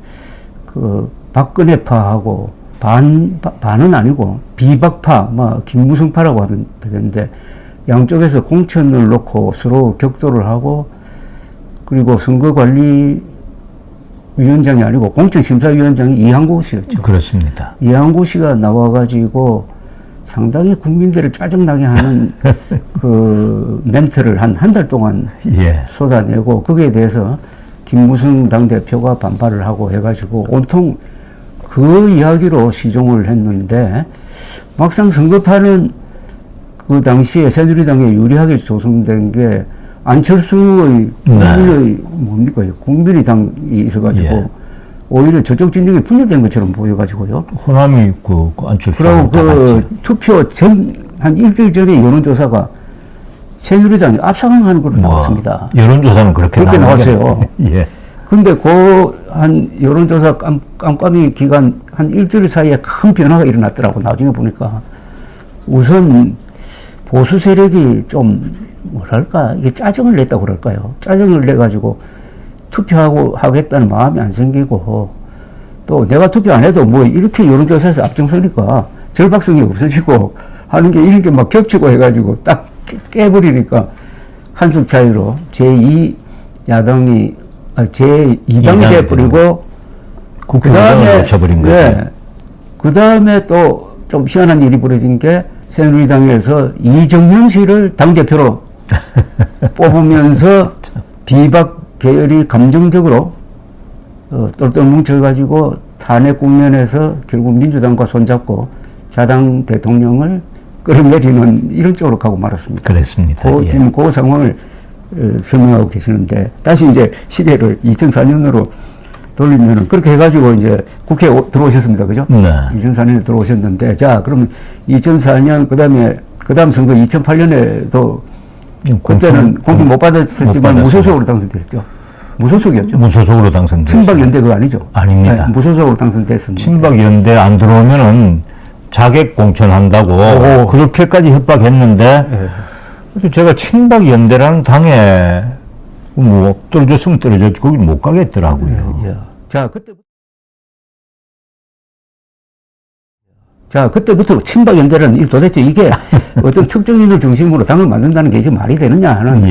그 박근혜파하고 반은 아니고 비박파, 김무성파라고 하면 되겠는데 양쪽에서 공천을 놓고 서로 격돌을 하고 그리고 선거관리위원장이 아니고 공천심사위원장이 이한구 씨였죠. 그렇습니다. 이한구 씨가 나와가지고 상당히 국민들을 짜증나게 하는 그 멘트를 한 달 동안 쏟아내고 거기에 대해서 김무성 당대표가 반발을 하고 해가지고 온통 그 이야기로 시종을 했는데 막상 선거판은 그 당시에 새누리당에 유리하게 조성된 게 안철수의 국민의 뭡니까 국민의당이 있어가지고 오히려 저쪽 진영이 분열된 것처럼 보여가지고요. 호남이 그 안철수 그리고 그 투표 한 일주일 전에 여론조사가 새누리당이 압승하는 걸로 나왔습니다. 여론조사는 그렇게 나왔어요. 예. 근데 한 여론조사 깜깜이 기간 한 일주일 사이에 큰 변화가 일어났더라고. 나중에 보니까 우선 보수 세력이 좀 뭐랄까 이게 짜증을 냈다고 그럴까요? 짜증을 내가지고 하겠다는 마음이 안 생기고 또 내가 투표 안 해도 뭐 이렇게 여론조사에서 앞장서니까 절박성이 없어지고 하는 게 이렇게 막 겹치고 해가지고 딱 깨버리니까 한석 차이로 제2야당이 제2당이 돼버리고 국회의장을 쳐버린 거죠. 네, 그 다음에 또 좀 희한한 일이 벌어진 게 새누리당에서 이정현 씨를 당대표로 뽑으면서 비박 계열이 감정적으로 똘똘 뭉쳐가지고 탄핵 국면에서 결국 민주당과 손잡고 자당 대통령을 끌어내리는 이런 쪽으로 가고 말았습니다. 그렇습니다. 예. 지금 그 상황을 설명하고 계시는데 다시 이제 시대를 2004년으로 돌리면은 그렇게 해가지고 이제 국회에 들어오셨습니다. 그죠? 네. 2004년에 들어오셨는데 자, 그러면 2004년 그 다음 선거 2008년에도 그때는 공천 못 받았었지만 무소속으로 당선됐었죠. 무소속이었죠. 무소속으로 당선됐어요. 친박연대 그거 아니죠? 아닙니다. 네, 무소속으로 당선됐습니다. 친박연대 안 들어오면은 자객 공천한다고 그렇게까지 협박했는데 제가 친박연대라는 당에 뭐 떨어졌으면 떨어졌지 거기 못 가겠더라고요. 자, 그때부터 친박연대는 도대체 이게 어떤 특정인을 중심으로 당을 만든다는 게 이게 말이 되느냐 하는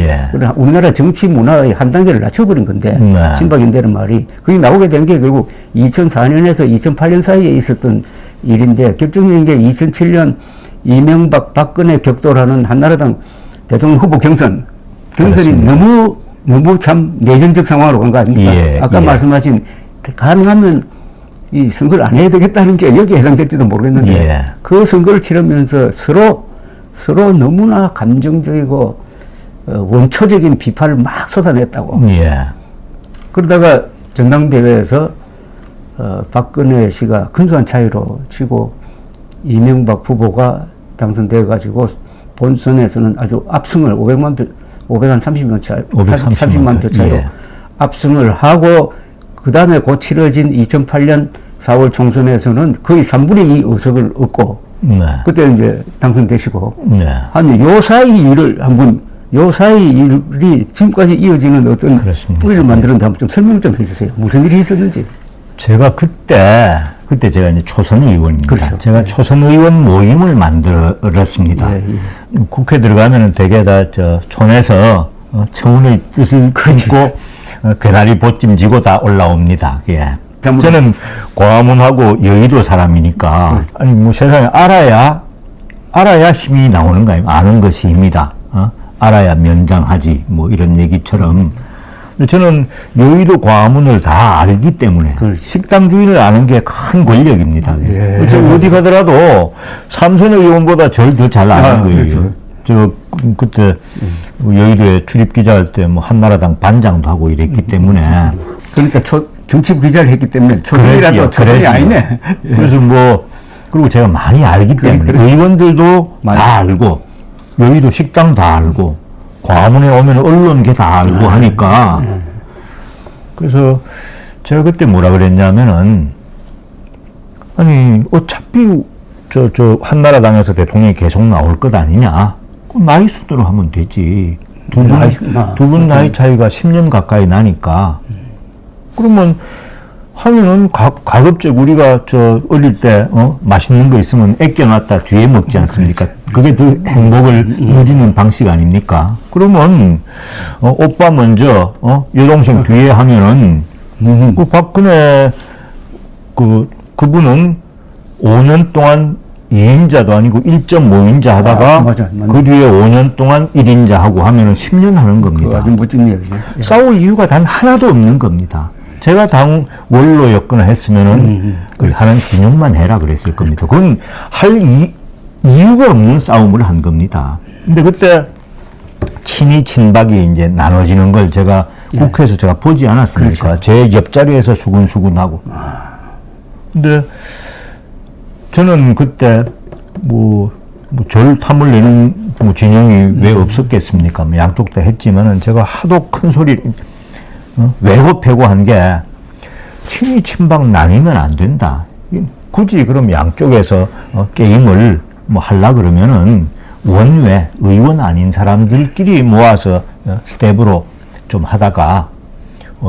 우리나라 정치 문화의 한 단계를 낮춰버린 건데 친박연대는 말이 그게 나오게 된 게 결국 2004년에서 2008년 사이에 있었던 일인데 결정적인 게 2007년 이명박 박근혜 격돌하는 한나라당 대통령 후보 경선이 그렇습니다. 너무 참 내전적 상황으로 간 거 아닙니까? 아까 말씀하신 가능하면 이 선거를 안 해야 되겠다는 게 여기에 해당될지도 모르겠는데 그 선거를 치르면서 서로 너무나 감정적이고 원초적인 비판을 막 쏟아냈다고. 그러다가 전당대회에서 박근혜 씨가 근소한 차이로 치고 이명박 후보가 당선되어 가지고 본선에서는 아주 압승을 530만 표 차이로 압승을 하고 그 다음에 곧 치러진 2008년 4월 총선에서는 거의 3분의 2 의석을 얻고 그때 이제 당선되시고 한 요 사이 일을 요 사이 일이 지금까지 이어지는 어떤 뿌리를 만드는데 한번 좀 설명 좀 해주세요. 무슨 일이 있었는지. 제가 그때 제가 이제 초선 의원입니다. 그렇죠. 제가 초선 의원 모임을 만들었습니다. 국회 들어가면은 대개 다 촌에서 청운의 뜻을 품고 괴다리 보찜 지고 다 올라옵니다. 저는 광화문하고 여의도 사람이니까 아니 뭐 세상에 알아야 힘이 나오는 거 아니에요. 아는 것이 힘이다. 알아야 면장하지 뭐 이런 얘기처럼 근데 저는 여의도 광화문을 다 알기 때문에 식당 주인을 아는 게 큰 권력입니다. 제가 어디 가더라도 삼선 의원보다 저를 더 잘 아는 거예요. 그렇죠. 저 그때 여의도에 출입 기자할 때 뭐 한나라당 반장도 하고 이랬기 때문에 그러니까 정치 기자를 했기 때문에 초선이라도 초선이 아니네. 그래서 뭐 그리고 제가 많이 알기 때문에 의원들도 다 알고 여의도 식당 다 알고 광화문에 오면 언론계 다 알고 하니까 그래서 제가 그때 뭐라 그랬냐면은 아니 어차피 저 한나라당에서 대통령이 계속 나올 것 아니냐 나이 순대로 하면 되지 두 분 나이 차이가 10년 가까이 나니까 그러면 하면은 가급적 우리가 어릴 때 맛있는 거 있으면 아껴놨다 뒤에 먹지 않습니까? 그게 더 행복을 누리는 방식 아닙니까? 그러면 오빠 먼저 여동생 뒤에 하면은 그 박근혜 그분은 5년 동안 2인자도 아니고 1.5인자 하다가 맞아. 그 뒤에 5년 동안 1인자 하고 하면은 10년 하는 겁니다. 아주 멋진 이야기죠. 싸울 이유가 단 하나도 없는 겁니다. 제가 당 원로였거나 했으면은 하는 10년만 해라 그랬을 겁니다. 그건 할 이유가 없는 싸움을 한 겁니다. 근데 그때 친이 친박이 이제 나눠지는 걸 제가 국회에서 제가 보지 않았습니까? 그렇죠. 제 옆자리에서 수근수근하고. 근데 저는 그때 절 탐을 내는 진영이 왜 없었겠습니까? 양쪽 다 했지만은 제가 하도 큰 소리, 왜고패고 한 게, 친이 친박 나뉘면 안 된다. 굳이 그럼 양쪽에서 게임을 하려 그러면은 원외, 의원 아닌 사람들끼리 모아서 스텝으로 좀 하다가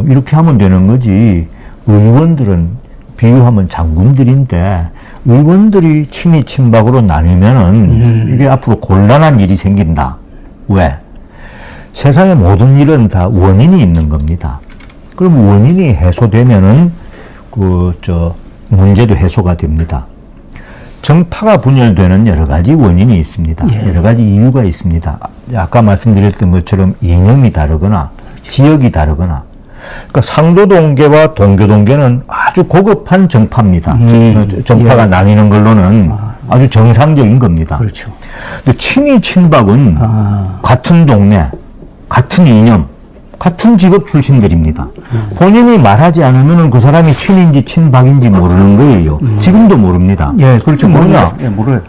이렇게 하면 되는 거지. 의원들은 비유하면 장군들인데 의원들이 친이 친박으로 나뉘면은 이게 앞으로 곤란한 일이 생긴다. 왜? 세상의 모든 일은 다 원인이 있는 겁니다. 그럼 원인이 해소되면은 문제도 해소가 됩니다. 정파가 분열되는 여러 가지 원인이 있습니다. 예. 여러 가지 이유가 있습니다. 아까 말씀드렸던 것처럼 이념이 다르거나 지역이 다르거나, 그러니까 상도동계와 동교동계는 아주 고급한 정파입니다. 정파가 예. 나뉘는 걸로는 아주 정상적인 겁니다. 그렇죠. 근데 친이 친박은 같은 동네, 같은 이념, 같은 직업 출신들입니다. 본인이 말하지 않으면 그 사람이 친인지 친박인지 모르는 거예요. 지금도 모릅니다. 예, 그렇죠. 모르냐? 예, 모르요.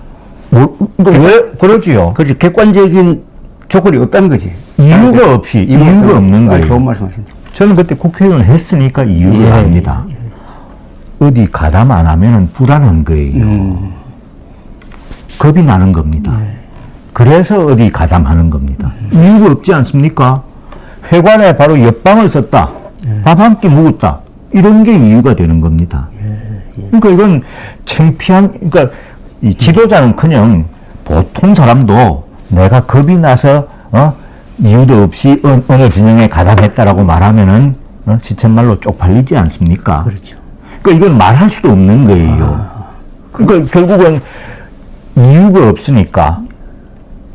그러니까 왜 그러지요? 그렇지. 객관적인 조건이 없다는 거지. 이유가 없이, 이유가 없는 거예요. 좋은 말씀하십니다. 저는 그때 국회의원을 했으니까 이유를 예, 압니다. 어디 가담 안 하면은 불안한 거예요. 겁이 나는 겁니다. 그래서 어디 가담하는 겁니다. 이유가 없지 않습니까? 회관에 바로 옆방을 썼다. 밥 한 끼 묵었다. 이런 게 이유가 되는 겁니다. 그러니까 이건 창피한, 그러니까 이 지도자는커녕 보통 사람도 내가 겁이 나서 이유도 없이 어느 진영에 가담했다라고 말하면은 시쳇말로 쪽팔리지 않습니까? 그렇죠. 그러니까 이건 말할 수도 없는 거예요. 그러니까 결국은 이유가 없으니까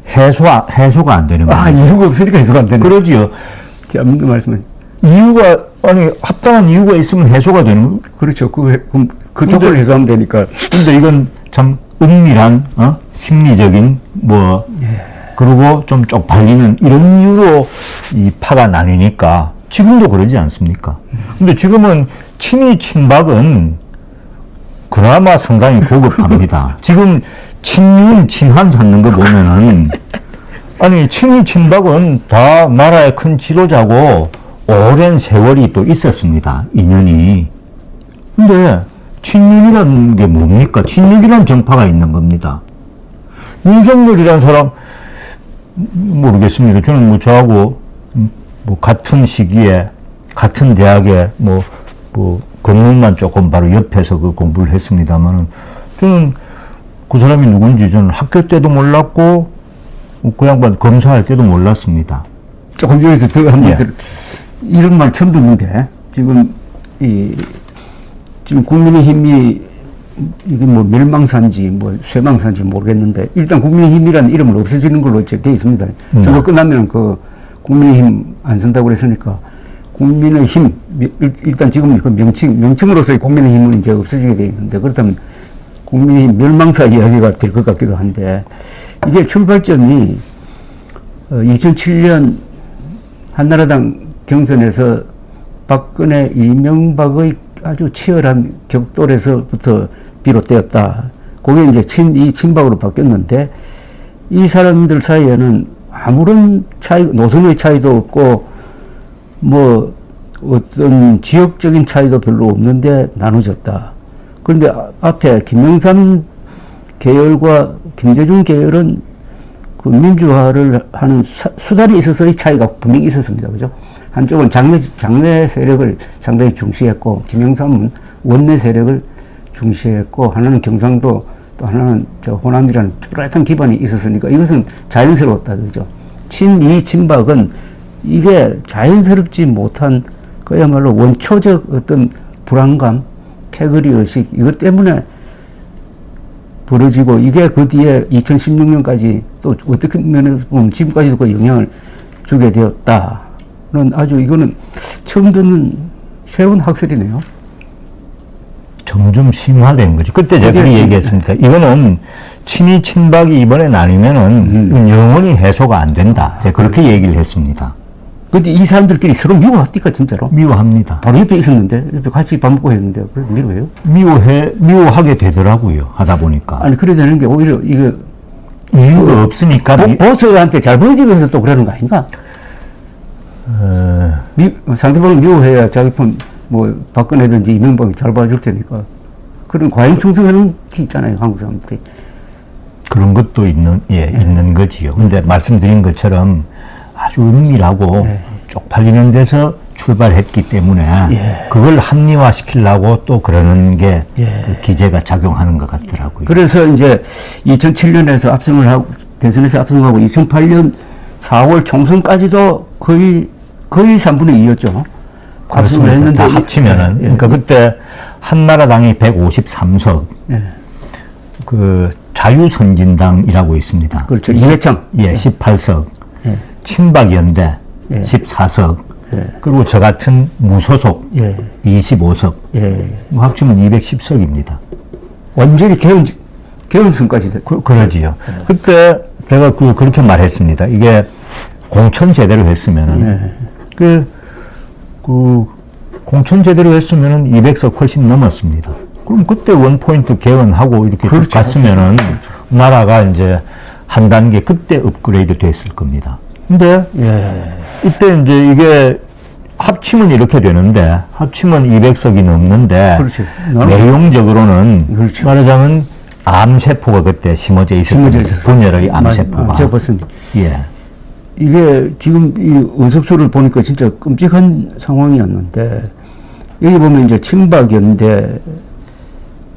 해소가 안 되는 거예요. 이유가 없으니까 해소가 안 되네. 그러지요. 아무도 말씀은. 합당한 이유가 있으면 해소가 되는 거예요. 그렇죠. 그 조건을 해소하면 되니까. 근데 이건 참 은밀한, 심리적인, 그리고 좀 쪽팔리는 이런 이유로 이 파가 나뉘니까 지금도 그러지 않습니까? 근데 지금은 친이 친박은 그나마 상당히 고급합니다. 지금 친윤 친한 찾는 거 보면은 친이 친박은 다 나라의 큰 지도자고 오랜 세월이 또 있었습니다. 인연이. 근데 친윤이라는 게 뭡니까? 친윤이라는 정파가 있는 겁니다. 윤석열이라는 사람 모르겠습니다. 저는 저하고 같은 시기에 같은 대학에 건물만 조금 바로 옆에서 그 공부를 했습니다만은 저는 그 사람이 누군지 저는 학교 때도 몰랐고 그 양반 검사할 때도 몰랐습니다. 조금 여기서 이런 말 처음 듣는데 지금 국민의힘이 이게 멸망산지 쇠망산지 모르겠는데 일단 국민의힘이라는 이름을 없어지는 걸로 이제 돼 있습니다. 선거 끝나면 그 국민의힘 안 쓴다고 그랬으니까 국민의힘 일단 지금 그 명칭으로서의 국민의힘은 이제 없어지게 돼 있는데 그렇다면 국민의힘 멸망사 이야기가 될 것 같기도 한데 이게 출발점이 2007년 한나라당 경선에서 박근혜 이명박의 아주 치열한 격돌에서부터 비롯되었다. 그게 이제 친박으로 바뀌었는데 이 사람들 사이에는 아무런 노선의 차이도 없고 어떤 지역적인 차이도 별로 없는데 나눠졌다. 그런데 앞에 김영삼 계열과 김대중 계열은 그 민주화를 하는 수단이 있어서의 차이가 분명히 있었습니다. 그죠? 한쪽은 장외 세력을 상당히 중시했고, 김영삼은 원내 세력을 중시했고, 하나는 경상도, 또 하나는 호남이라는 뚜렷한 기반이 있었으니까 이것은 자연스러웠다. 그죠? 친이 친박은 이게 자연스럽지 못한 그야말로 원초적 어떤 불안감, 패거리 의식, 이것 때문에 벌어지고 이게 그 뒤에 2016년까지 또 어떻게 보면 지금까지도 그 영향을 주게 되었다는 아주 이거는 처음 듣는 새로운 학설이네요. 점점 심화된 거죠. 그때 제가 그렇게 얘기했습니다. 이거는 친이 친박이 이번에 나뉘면은 영원히 해소가 안 된다. 제가 그렇게 얘기를 했습니다. 근데 이 사람들끼리 서로 미워합니까, 진짜로? 미워합니다. 바로 옆에 있었는데, 옆에 같이 밥 먹고 했는데, 그래, 미워해요? 미워하게 되더라고요. 하다 보니까. 아니, 그래 되는 게 오히려 이거, 이유가 없으니까. 보스한테 잘 보이기 위해서 또 그러는 거 아닌가? 상대방을 미워해야 자기 편, 뭐, 박근혜든지 이명박이 잘 봐줄 테니까. 그런 과잉 충성하는 게 있잖아요, 한국 사람들이. 그런 것도 있는 거지요. 근데 말씀드린 것처럼 아주 은밀하고 쪽팔리는 데서 출발했기 때문에 그걸 합리화시키려고 또 그러는 게 그 기제가 작용하는 것 같더라고요. 그래서 이제 2007년에서 압승을 하고, 대선에서 압승하고 2008년 4월 총선까지도 거의 3분의 2였죠. 압승을 했는데. 다 합치면은. 그러니까 그때 한나라당이 153석, 그 자유선진당이라고 있습니다. 그렇죠. 이회창. 18석. 친박연대 14석. 그리고 저 같은 무소속 25석. 뭐 합치면 210석입니다. 완전히 개헌승까지. 그러지요. 그때 제가 그렇게 말했습니다. 이게 공천 제대로 했으면은, 공천 제대로 했으면은 200석 훨씬 넘었습니다. 그럼 그때 원포인트 개헌하고 이렇게 갔으면은 나라가 이제 한 단계 그때 업그레이드 됐을 겁니다. 근데 이때 이제 이게 합치면 이렇게 되는데, 합치면 200석이 넘는데, 그렇죠. 내용적으로는 그렇죠. 말하자면 암세포가 그때 심어져 있었습니다. 분열의 암세포가. 맞습니다. 예. 이게 지금 이 의석수를 보니까 진짜 끔찍한 상황이었는데, 여기 보면 이제 친박연대라는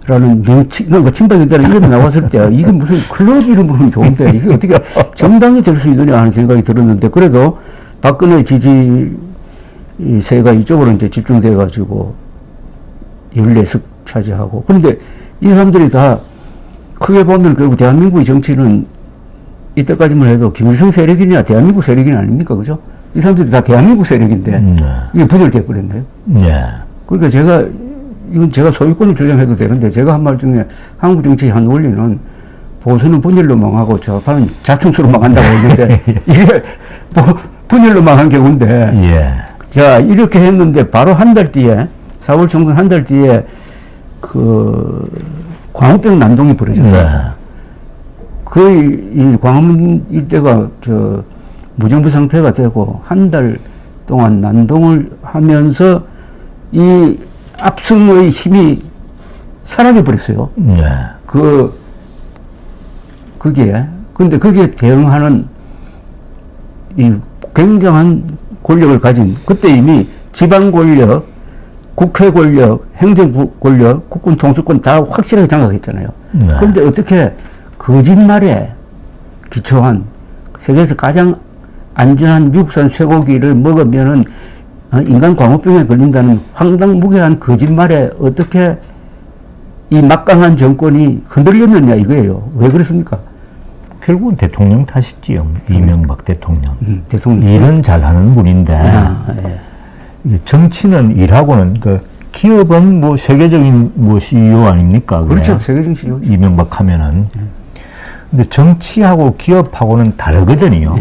명칭, 그러니까 친박연대라는 이름이 나왔을 때, 이게 무슨 클럽 이름으로는 좋은데, 이게 어떻게 정당이 될 수 있느냐 하는 생각이 들었는데, 그래도 박근혜 지지세가 이쪽으로 이제 집중돼가지고 14석 차지하고, 그런데 이 사람들이 다 크게 보면 결국 대한민국의 정치는 이때까지만 해도 김일성 세력이냐 대한민국 세력이냐 아닙니까? 그죠? 이 사람들이 다 대한민국 세력인데 이게 분열돼 버렸네요. 그러니까 이건 제가 소유권을 주장해도 되는데, 제가 한 말 중에 한국 정치의 한 원리는 보수는 분열로 망하고 좌파는 자충수로 망한다고 했는데 이게 분열로 망한 경우인데, 자, 이렇게 했는데 바로 한 달 뒤에 4월 총선 한 달 뒤에 그 광우병 난동이 벌어졌어요. 거의 이 광화문 일대가 무정부 상태가 되고 한 달 동안 난동을 하면서 이 압승의 힘이 사라져 버렸어요. 근데 거기에 대응하는 이 굉장한 권력을 가진, 그때 이미 지방 권력, 국회 권력, 행정부 권력, 국군 통수권 다 확실하게 장악했잖아요. 그런데 어떻게 거짓말에 기초한 세계에서 가장 안전한 미국산 쇠고기를 먹으면은 인간 광우병에 걸린다는 황당무계한 거짓말에 어떻게 이 막강한 정권이 흔들렸느냐 이거예요. 왜 그렇습니까? 결국은 대통령 탓이지요. 이명박 대통령. 대통령. 일은 잘하는 분인데, 정치는 일하고는, 기업은 뭐 세계적인 뭐 CEO 아닙니까? 그렇죠. 세계적인 CEO. 이명박 하면은. 근데 정치하고 기업하고는 다르거든요.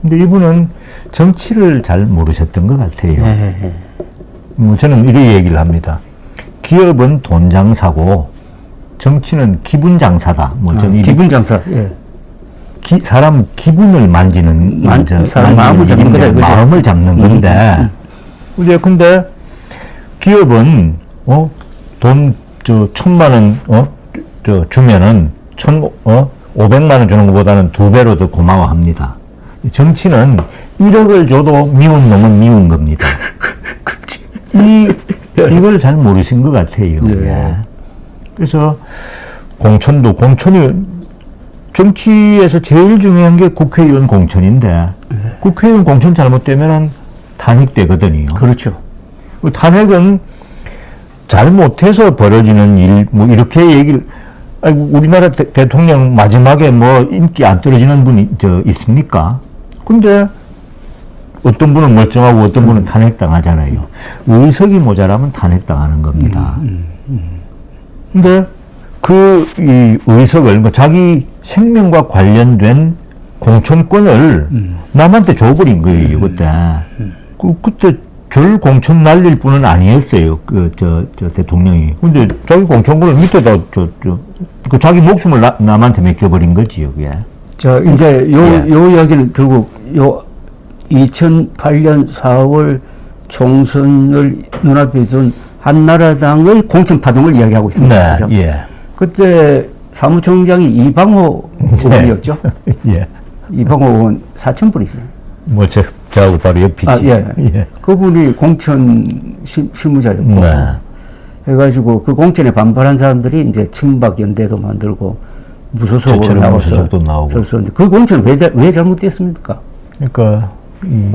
근데 이분은 정치를 잘 모르셨던 것 같아요. 저는 이렇게 얘기를 합니다. 기업은 돈 장사고 정치는 기분 장사다. 기분 장사. 사람 기분을 만지는 사람 마음을 잡는 거다. 마음을 잡는 건데. 근데 기업은 돈 1,000만 원 주면은 500만 원 주는 것보다는 2배로 더 고마워합니다. 정치는 1억을 줘도 미운 놈은 미운 겁니다. 이걸 잘 모르신 것 같아요. 그래서 공천이 정치에서 제일 중요한 게 국회의원 공천인데, 국회의원 공천 잘못되면 탄핵되거든요. 그렇죠. 탄핵은 잘못해서 벌어지는 일, 뭐 이렇게 얘기를, 우리나라 대통령 마지막에 뭐 인기 안 떨어지는 분이 있습니까? 근데 어떤 분은 멀쩡하고 어떤 분은 탄핵당하잖아요. 의석이 모자라면 탄핵당하는 겁니다. 근데 이 의석을, 자기 생명과 관련된 공천권을 남한테 줘버린 거예요, 그때. 그때 절 공천 날릴 뿐은 아니었어요, 저 대통령이. 근데 자기 공천권을 밑에다, 그 자기 목숨을 남한테 맡겨버린 거지요, 그게. 자, 이제 요 이야기는 결국 2008년 4월 총선을 눈앞에 둔 한나라당의 공천 파동을 이야기하고 있습니다. 네, 그죠? 예. 그때 사무총장이 이방호 의원이었죠. 예. 이방호 의원 사천분이죠. 뭐, 저하고 바로 옆이지. 아, 예. 예. 그분이 공천 실무자였고. 네. 해가지고 그 공천에 반발한 사람들이 이제 친박연대도 만들고 무소속으로 저처럼 나와서 무소속도 나오고. 설수했는데 그 공천 왜 잘못됐습니까? 그러니까, 이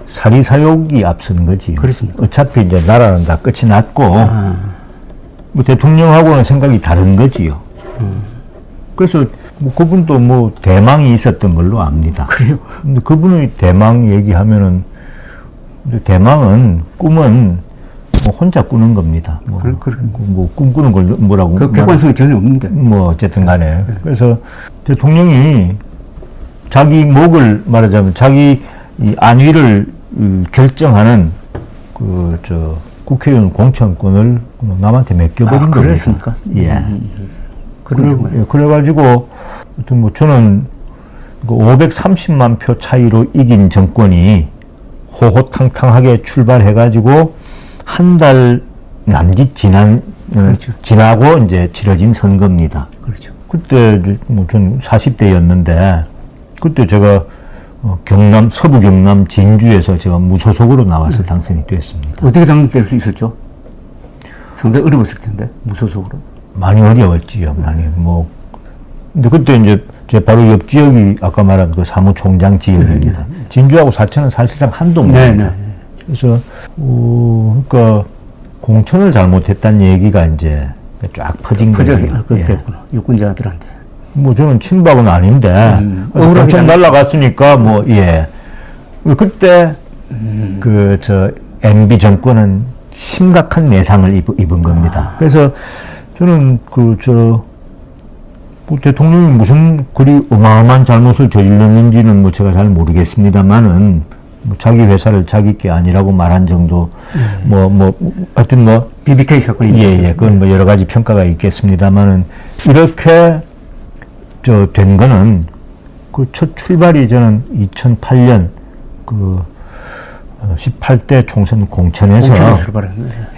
사리사욕이 앞선 거지. 그렇습니다. 어차피 이제 나라는 다 끝이 났고, 아, 뭐 대통령하고는 생각이 다른 거지요. 그래서 뭐 그분도 뭐 대망이 있었던 걸로 압니다. 그래요? 근데 그분의 대망 얘기하면은, 근데 대망은, 꿈은 뭐 혼자 꾸는 겁니다. 뭐 꿈꾸는 걸 뭐라고. 그 객관성이 전혀 없는데. 뭐 어쨌든 간에. 그래서 대통령이 자기 목을 말하자면 자기 이 안위를 결정하는 국회의원 공천권을 남한테 맡겨버린 겁니다. 그랬습니까? 예. 그래요. 그래가지고 하여튼 뭐 저는 530만 표 차이로 이긴 정권이 호호탕탕하게 출발해가지고 한 달 남짓 그렇죠. 지나고 이제 치러진 선거입니다. 그렇죠. 그때 뭐 전 40대였는데 그때 제가 서부 경남 진주에서 제가 무소속으로 나와서 당선이 됐습니다. 어떻게 당선될 수 있었죠? 상당히 어려웠을 텐데 무소속으로. 많이 어려웠지요. 많이 뭐. 근데 그때 이제 제 바로 옆 지역이 아까 말한 그 사무총장 지역입니다. 진주하고 사천은 사실상 한 동네입니다. 그래서 그러니까 공천을 잘못했다는 얘기가 이제 쫙 퍼진 거죠. 그렇게 됐구나. 유권자들한테. 뭐 저는 친박은 아닌데 공천 날라갔으니까 뭐 예. 그때 MB 정권은 심각한 내상을 입은 겁니다. 그래서 저는 뭐 대통령이 무슨 그리 어마어마한 잘못을 저질렀는지는 뭐 제가 잘 모르겠습니다만은 뭐 자기 회사를 자기 게 아니라고 말한 정도 하여튼 뭐 BBK 사건이 예, 그건 뭐 여러 가지 평가가 있겠습니다만은 이렇게 된 거는 그 첫 출발이 저는 2008년 18대 총선 공천에서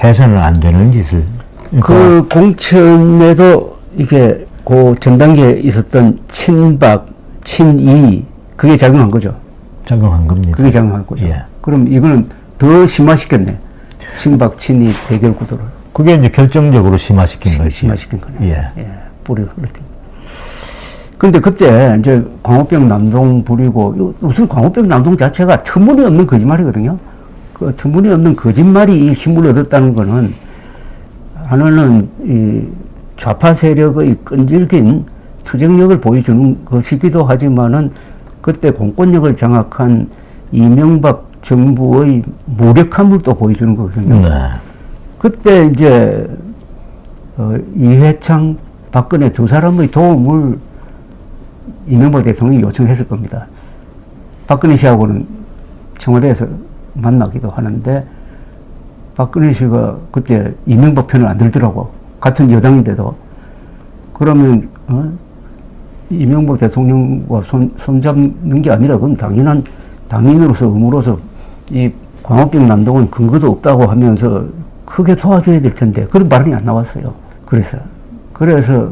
해서는 안 되는 짓을 그 공천에도 이게 그 전 단계에 있었던 친박, 친이 그게 작용한 거죠. 작용한 겁니다. 그게 작용한 거죠. 예. 그럼 이거는 더 심화시켰네. 친박, 친이 대결 구도를. 그게 이제 결정적으로 심화시킨 거죠. 심화시킨 거네. 예. 뿌리를 흘렀던. 근데 그때 이제 광우병 남동 부리고 무슨 광우병 남동 자체가 터무니없는 거짓말이거든요. 그 터무니없는 거짓말이 힘을 얻었다는 거는 하나는 이 좌파 세력의 끈질긴 투쟁력을 보여주는 것이기도 하지만은 그때 공권력을 장악한 이명박 정부의 무력함을 또 보여주는 거거든요. 네. 그때 이제 이회창, 박근혜 두 사람의 도움을 이명박 대통령이 요청했을 겁니다. 박근혜 씨하고는 청와대에서 만나기도 하는데 박근혜 씨가 그때 이명박 편을 안 들더라고. 같은 여당인데도. 그러면 이명박 대통령과 손잡는 게 아니라 그건 당연한 당인으로서 의무로서 이 광우병 난동은 근거도 없다고 하면서 크게 도와줘야 될 텐데 그런 발언이 안 나왔어요. 그래서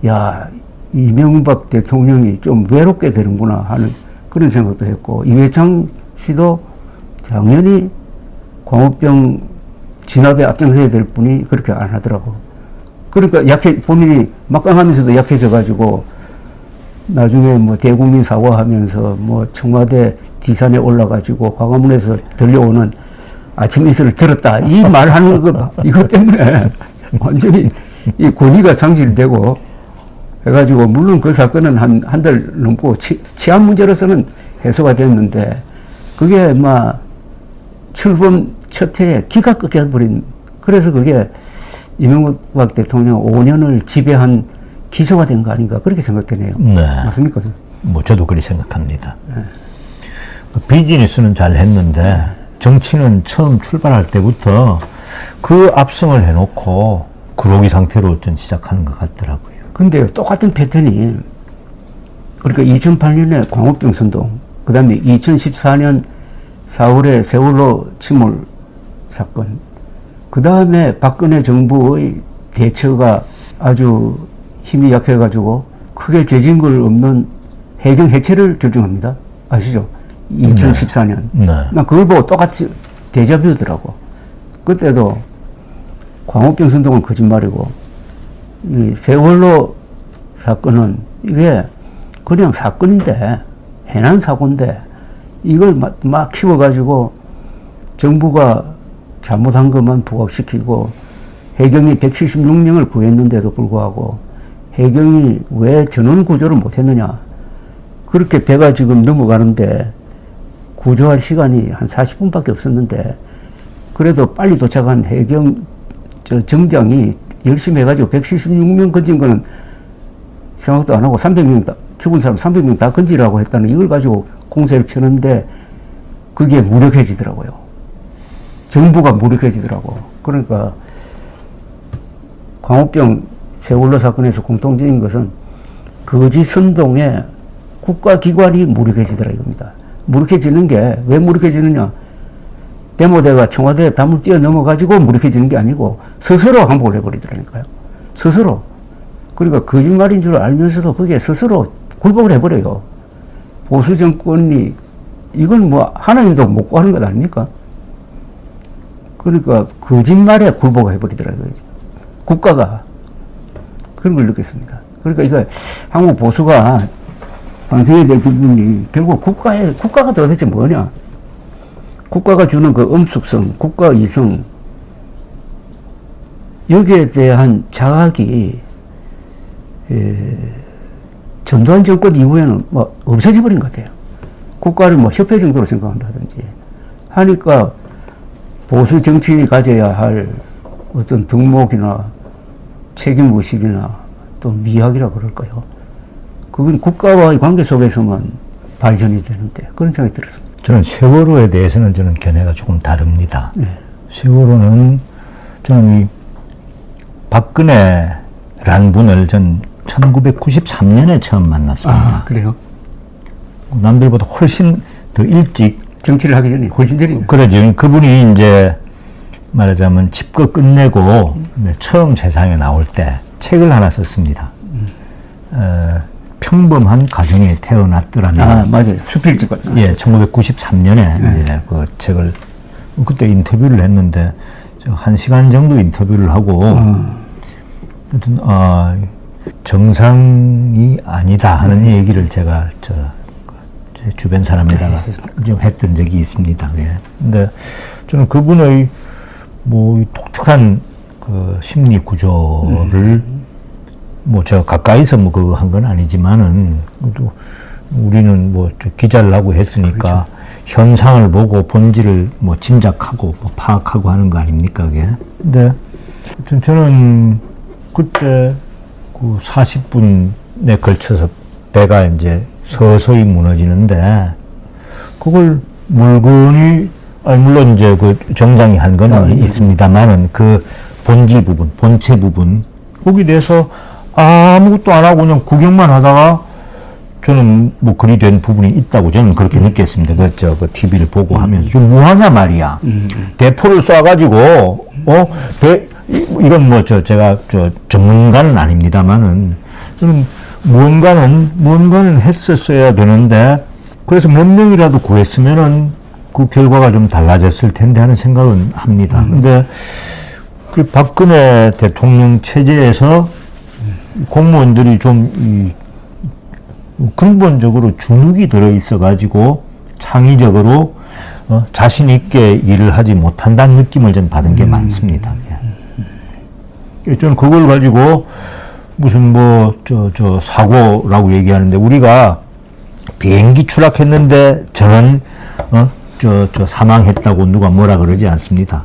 야 이명박 대통령이 좀 외롭게 되는구나 하는 그런 생각도 했고 이회창 씨도 당연히 광우병 진압에 앞장서야 될 분이 그렇게 안 하더라고. 그러니까 본인이 막강하면서도 약해져가지고 나중에 뭐 대국민 사과하면서 뭐 청와대 디산에 올라가지고 광화문에서 들려오는 아침 이슬을 들었다. 이 말하는 거, 이것 때문에 완전히 이 권위가 상실되고 해가지고 물론 그 사건은 한 달 넘고 치안 문제로서는 해소가 됐는데 그게 막 출범 첫 해에 기가 꺾여버린 그래서 그게 이명박 대통령 5년을 지배한 기초가 된 거 아닌가 그렇게 생각되네요. 네. 맞습니까? 뭐 저도 그렇게 생각합니다. 네. 비즈니스는 잘 했는데 정치는 처음 출발할 때부터 그 압승을 해놓고 그러기 상태로 좀 시작하는 것 같더라고요. 근데 똑같은 패턴이, 그러니까 2008년에 광우병 선동, 그 다음에 2014년 4월에 세월호 침몰 사건, 그 다음에 박근혜 정부의 대처가 아주 힘이 약해가지고 크게 죄진 걸 없는 해경 해체를 결정합니다. 아시죠? 2014년. 네. 난 그걸 보고 똑같이 데자뷰더라고. 그때도 광우병 선동은 거짓말이고, 이 세월호 사건은 이게 그냥 사건인데, 해난 사고인데, 이걸 막 키워가지고 정부가 잘못한 것만 부각시키고, 해경이 176명을 구했는데도 불구하고 해경이 왜 전원 구조를 못했느냐. 그렇게 배가 지금 넘어가는데 구조할 시간이 한 40분밖에 없었는데, 그래도 빨리 도착한 해경 정장이 열심히 해가지고 176명 건진 거는 생각도 안 하고 300명 죽은 사람 300명 다 건지라고 했다는 이걸 가지고 공세를 펴는데 그게 무력해지더라고요. 정부가 무력해지더라고. 그러니까 광우병 세월호 사건에서 공통적인 것은 거짓 선동에 국가기관이 무력해지더라 이겁니다. 무력해지는 게 왜 무력해지느냐. 데모대가 청와대에 담을 뛰어넘어가지고 무력해지는 게 아니고 스스로 항복을 해버리더라니까요. 스스로. 그러니까 거짓말인 줄 알면서도 그게 스스로 굴복을 해버려요. 보수 정권이 이건 뭐 하나님도 못 구하는 것 아닙니까? 그러니까 거짓말에 굴복을 해버리더라고요. 국가가. 그런 걸 느꼈습니다. 그러니까 이거 한국 보수가 반성해야 될 부분이 결국 국가가 도대체 뭐냐? 국가가 주는 그 엄숙성, 국가 이성, 여기에 대한 자각이 전두환 정권 이후에는 뭐 없어져 버린 것 같아요. 국가를 뭐 협회 정도로 생각한다든지 하니까 보수 정치인이 가져야 할 어떤 덕목이나 책임의식이나 또 미학이라 그럴까요? 그건 국가와의 관계 속에서만 발견이 되는데 그런 생각이 들었습니다. 저는 세월호에 대해서는 저는 견해가 조금 다릅니다. 네. 세월호는 저는 이 박근혜란 분을 전 1993년에 처음 만났습니다. 아, 그래요? 남들보다 훨씬 더 일찍 정치를 하기 전에 훨씬 전이네. 그러죠. 그분이 이제 말하자면 집거 끝내고 처음 세상에 나올 때 책을 하나 썼습니다. 평범한 가정에 태어났더라면. 아, 맞아요. 수필집 같은. 예, 1993년에 이제 그 책을 그때 인터뷰를 했는데 1시간 정도 인터뷰를 하고 하여튼 정상이 아니다 하는 얘기를 제가 제 주변 사람에다가 좀 했던 적이 있습니다. 예. 근데 저는 그분의 뭐 독특한 그 심리 구조를 뭐 제가 가까이서 뭐 그거 한 건 아니지만은 그래도 우리는 뭐 기자를 하고 했으니까 그렇죠. 현상을 보고 본질을 뭐 짐작하고 뭐 파악하고 하는 거 아닙니까 그게. 근데 하여튼 저는 그때 그 40분에 걸쳐서 배가 이제 서서히 무너지는데 그걸 물건이 아니 물론 이제 그 정장이 한 건 있습니다만은 그 본질 부분, 본체 부분 거기에 대해서 아무것도 안 하고 그냥 구경만 하다가 저는 뭐 그리 된 부분이 있다고 저는 그렇게 느꼈습니다. 그 TV를 보고 하면서 좀 뭐하냐 말이야. 대포를 쏴가지고 이건 뭐 제가 전문가는 아닙니다만은 저는 무언가는 했었어야 되는데 그래서 몇 명이라도 구했으면은 그 결과가 좀 달라졌을 텐데 하는 생각은 합니다. 근데 그 박근혜 대통령 체제에서 공무원들이 좀 근본적으로 주눅이 들어 있어 가지고 창의적으로 자신 있게 일을 하지 못한다는 느낌을 좀 받은 게 많습니다. 저는 그걸 가지고 무슨 사고라고 얘기하는데 우리가 비행기 추락했는데 저는 사망했다고 누가 뭐라 그러지 않습니다.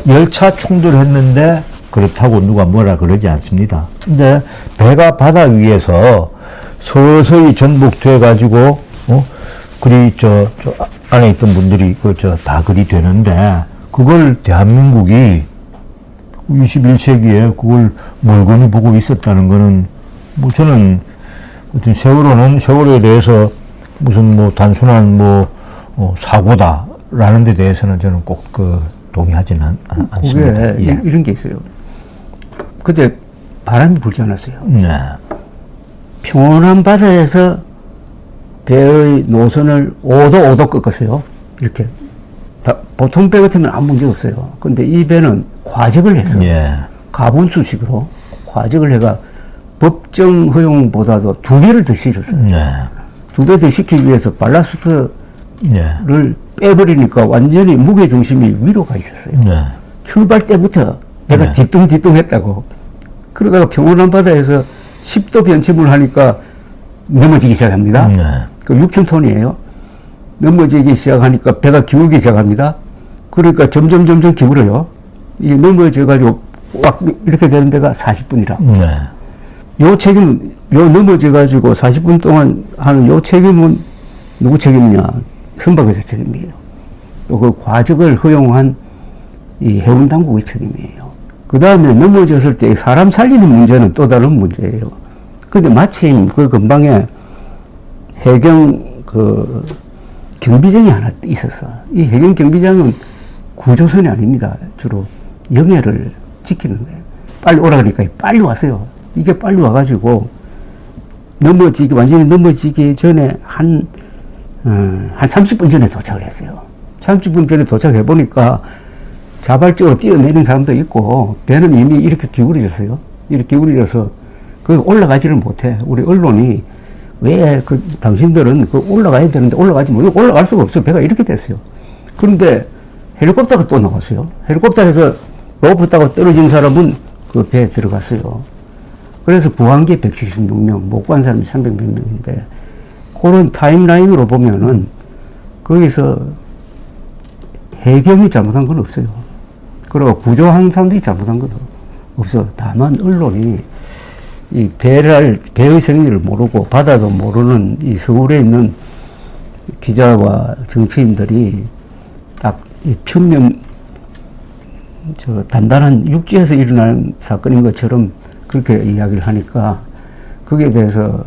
열차 충돌했는데 그렇다고 누가 뭐라 그러지 않습니다. 근데 배가 바다 위에서 서서히 전복돼 가지고 그리 안에 있던 분들이 다 그리 되는데 그걸 대한민국이 21세기에 그걸 멀거니 보고 있었다는 거는 뭐 저는 어떤 세월호에 대해서 무슨 뭐 단순한 사고다라는 데 대해서는 저는 꼭 동의하지는 않습니다. 그게 예. 이런 게 있어요. 그때 바람이 불지 않았어요. 네. 평온한 바다에서 배의 노선을 5도 꺾었어요. 이렇게. 보통 배 같으면 아무 문제 없어요. 근데 이 배는 과적을 했어요. 예. 가분수식으로 과적을 해가 법정 허용보다도 2배를 더 실었어요. 네. 2배 더 시키기 위해서 발라스트를 네. 빼버리니까 완전히 무게 중심이 위로 가 있었어요. 네. 출발 때부터 배가 네. 뒤뚱뒤뚱 했다고. 그러다가 평온한 바다에서 10도 변침을 하니까 넘어지기 시작합니다. 네. 그 6,000톤이에요. 넘어지기 시작하니까 배가 기울기 시작합니다. 그러니까 점점 기울어요. 이게 넘어져가지고 꽉 이렇게 되는 데가 40분이라. 네. 요 넘어져가지고 40분 동안 하는 요 책임은 누구 책임이냐? 선박회사 책임이에요. 또 그 과적을 허용한 이 해운 당국의 책임이에요. 그 다음에 넘어졌을 때 사람 살리는 문제는 또 다른 문제예요. 근데 마침 그 근방에 해경 경비장이 하나 있었어. 이 해경 경비장은 구조선이 아닙니다. 주로 영해를 지키는 거예요. 빨리 오라니까 빨리 왔어요. 이게 빨리 와가지고 완전히 넘어지기 전에 한 30분 전에 도착을 했어요. 30분 전에 도착해 보니까 자발적으로 뛰어내린 사람도 있고 배는 이미 이렇게 기울어졌어요. 이렇게 기울어져서 올라가지를 못해. 우리 언론이 왜 당신들은 올라가야 되는데 올라가지 못해. 올라갈 수가 없어요. 배가 이렇게 됐어요. 그런데 헬리콥터가 또 나왔어요. 헬리콥터에서 로프 타고 떨어진 사람은 그 배에 들어갔어요. 그래서 부항기 176명, 못 간 사람이 300몇 명인데 그런 타임라인으로 보면은 거기서 해경이 잘못한 건 없어요. 그리고 구조한 사람들이 잘못한 건 없어. 다만 언론이 이 배의 생리를 모르고 바다도 모르는 이 서울에 있는 기자와 정치인들이 딱 이 표면 단단한 육지에서 일어나는 사건인 것처럼 그렇게 이야기를 하니까 거기에 대해서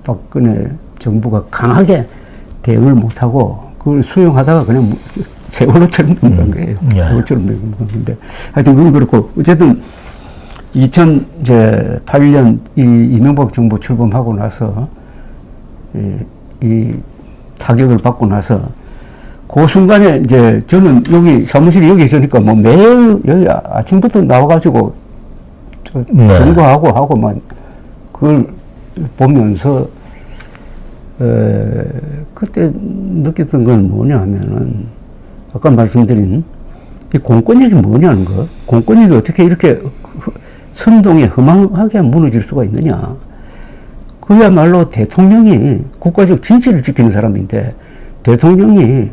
박근혜 정부가 강하게 대응을 못하고 그걸 수용하다가 그냥 세월호처럼 넘어간 거예요. 세월처럼 넘어간 건데 하여튼 그건 그렇고 어쨌든 2008년 이명박 정부 출범하고 나서 이 타격을 받고 나서 그 순간에 이제 저는 여기 사무실이 여기 있으니까 뭐 매일 여기 아침부터 나와가지고 점거하고만 그걸 보면서 그때 느꼈던 건 뭐냐 하면은 아까 말씀드린 이 공권력이 뭐냐는 거. 공권력이 어떻게 이렇게 선동에 허망하게 무너질 수가 있느냐. 그야말로 대통령이 국가적 진실을 지키는 사람인데 대통령이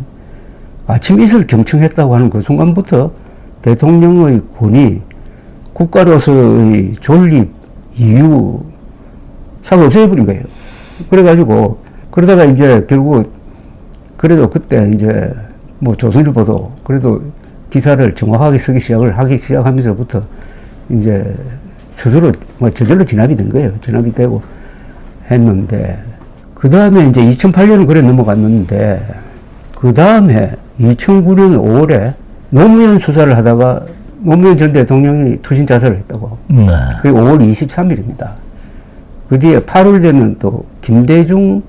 아침 이슬 경청했다고 하는 그 순간부터 대통령의 권위, 국가로서의 존립, 이유, 싹 없애버린 거예요. 그래가지고, 그러다가 이제 결국, 그래도 그때 이제 뭐 조선일보도 그래도 기사를 정확하게 쓰기 시작하면서부터 이제 스스로 저절로 진압이 된 거예요. 진압이 되고 했는데, 그 다음에 이제 2008년은 그래 넘어갔는데, 그 다음에 2009년 5월에 노무현 수사를 하다가 노무현 전 대통령이 투신 자살을 했다고. 네. 그게 5월 23일입니다. 그 뒤에 8월 되면 또 김대중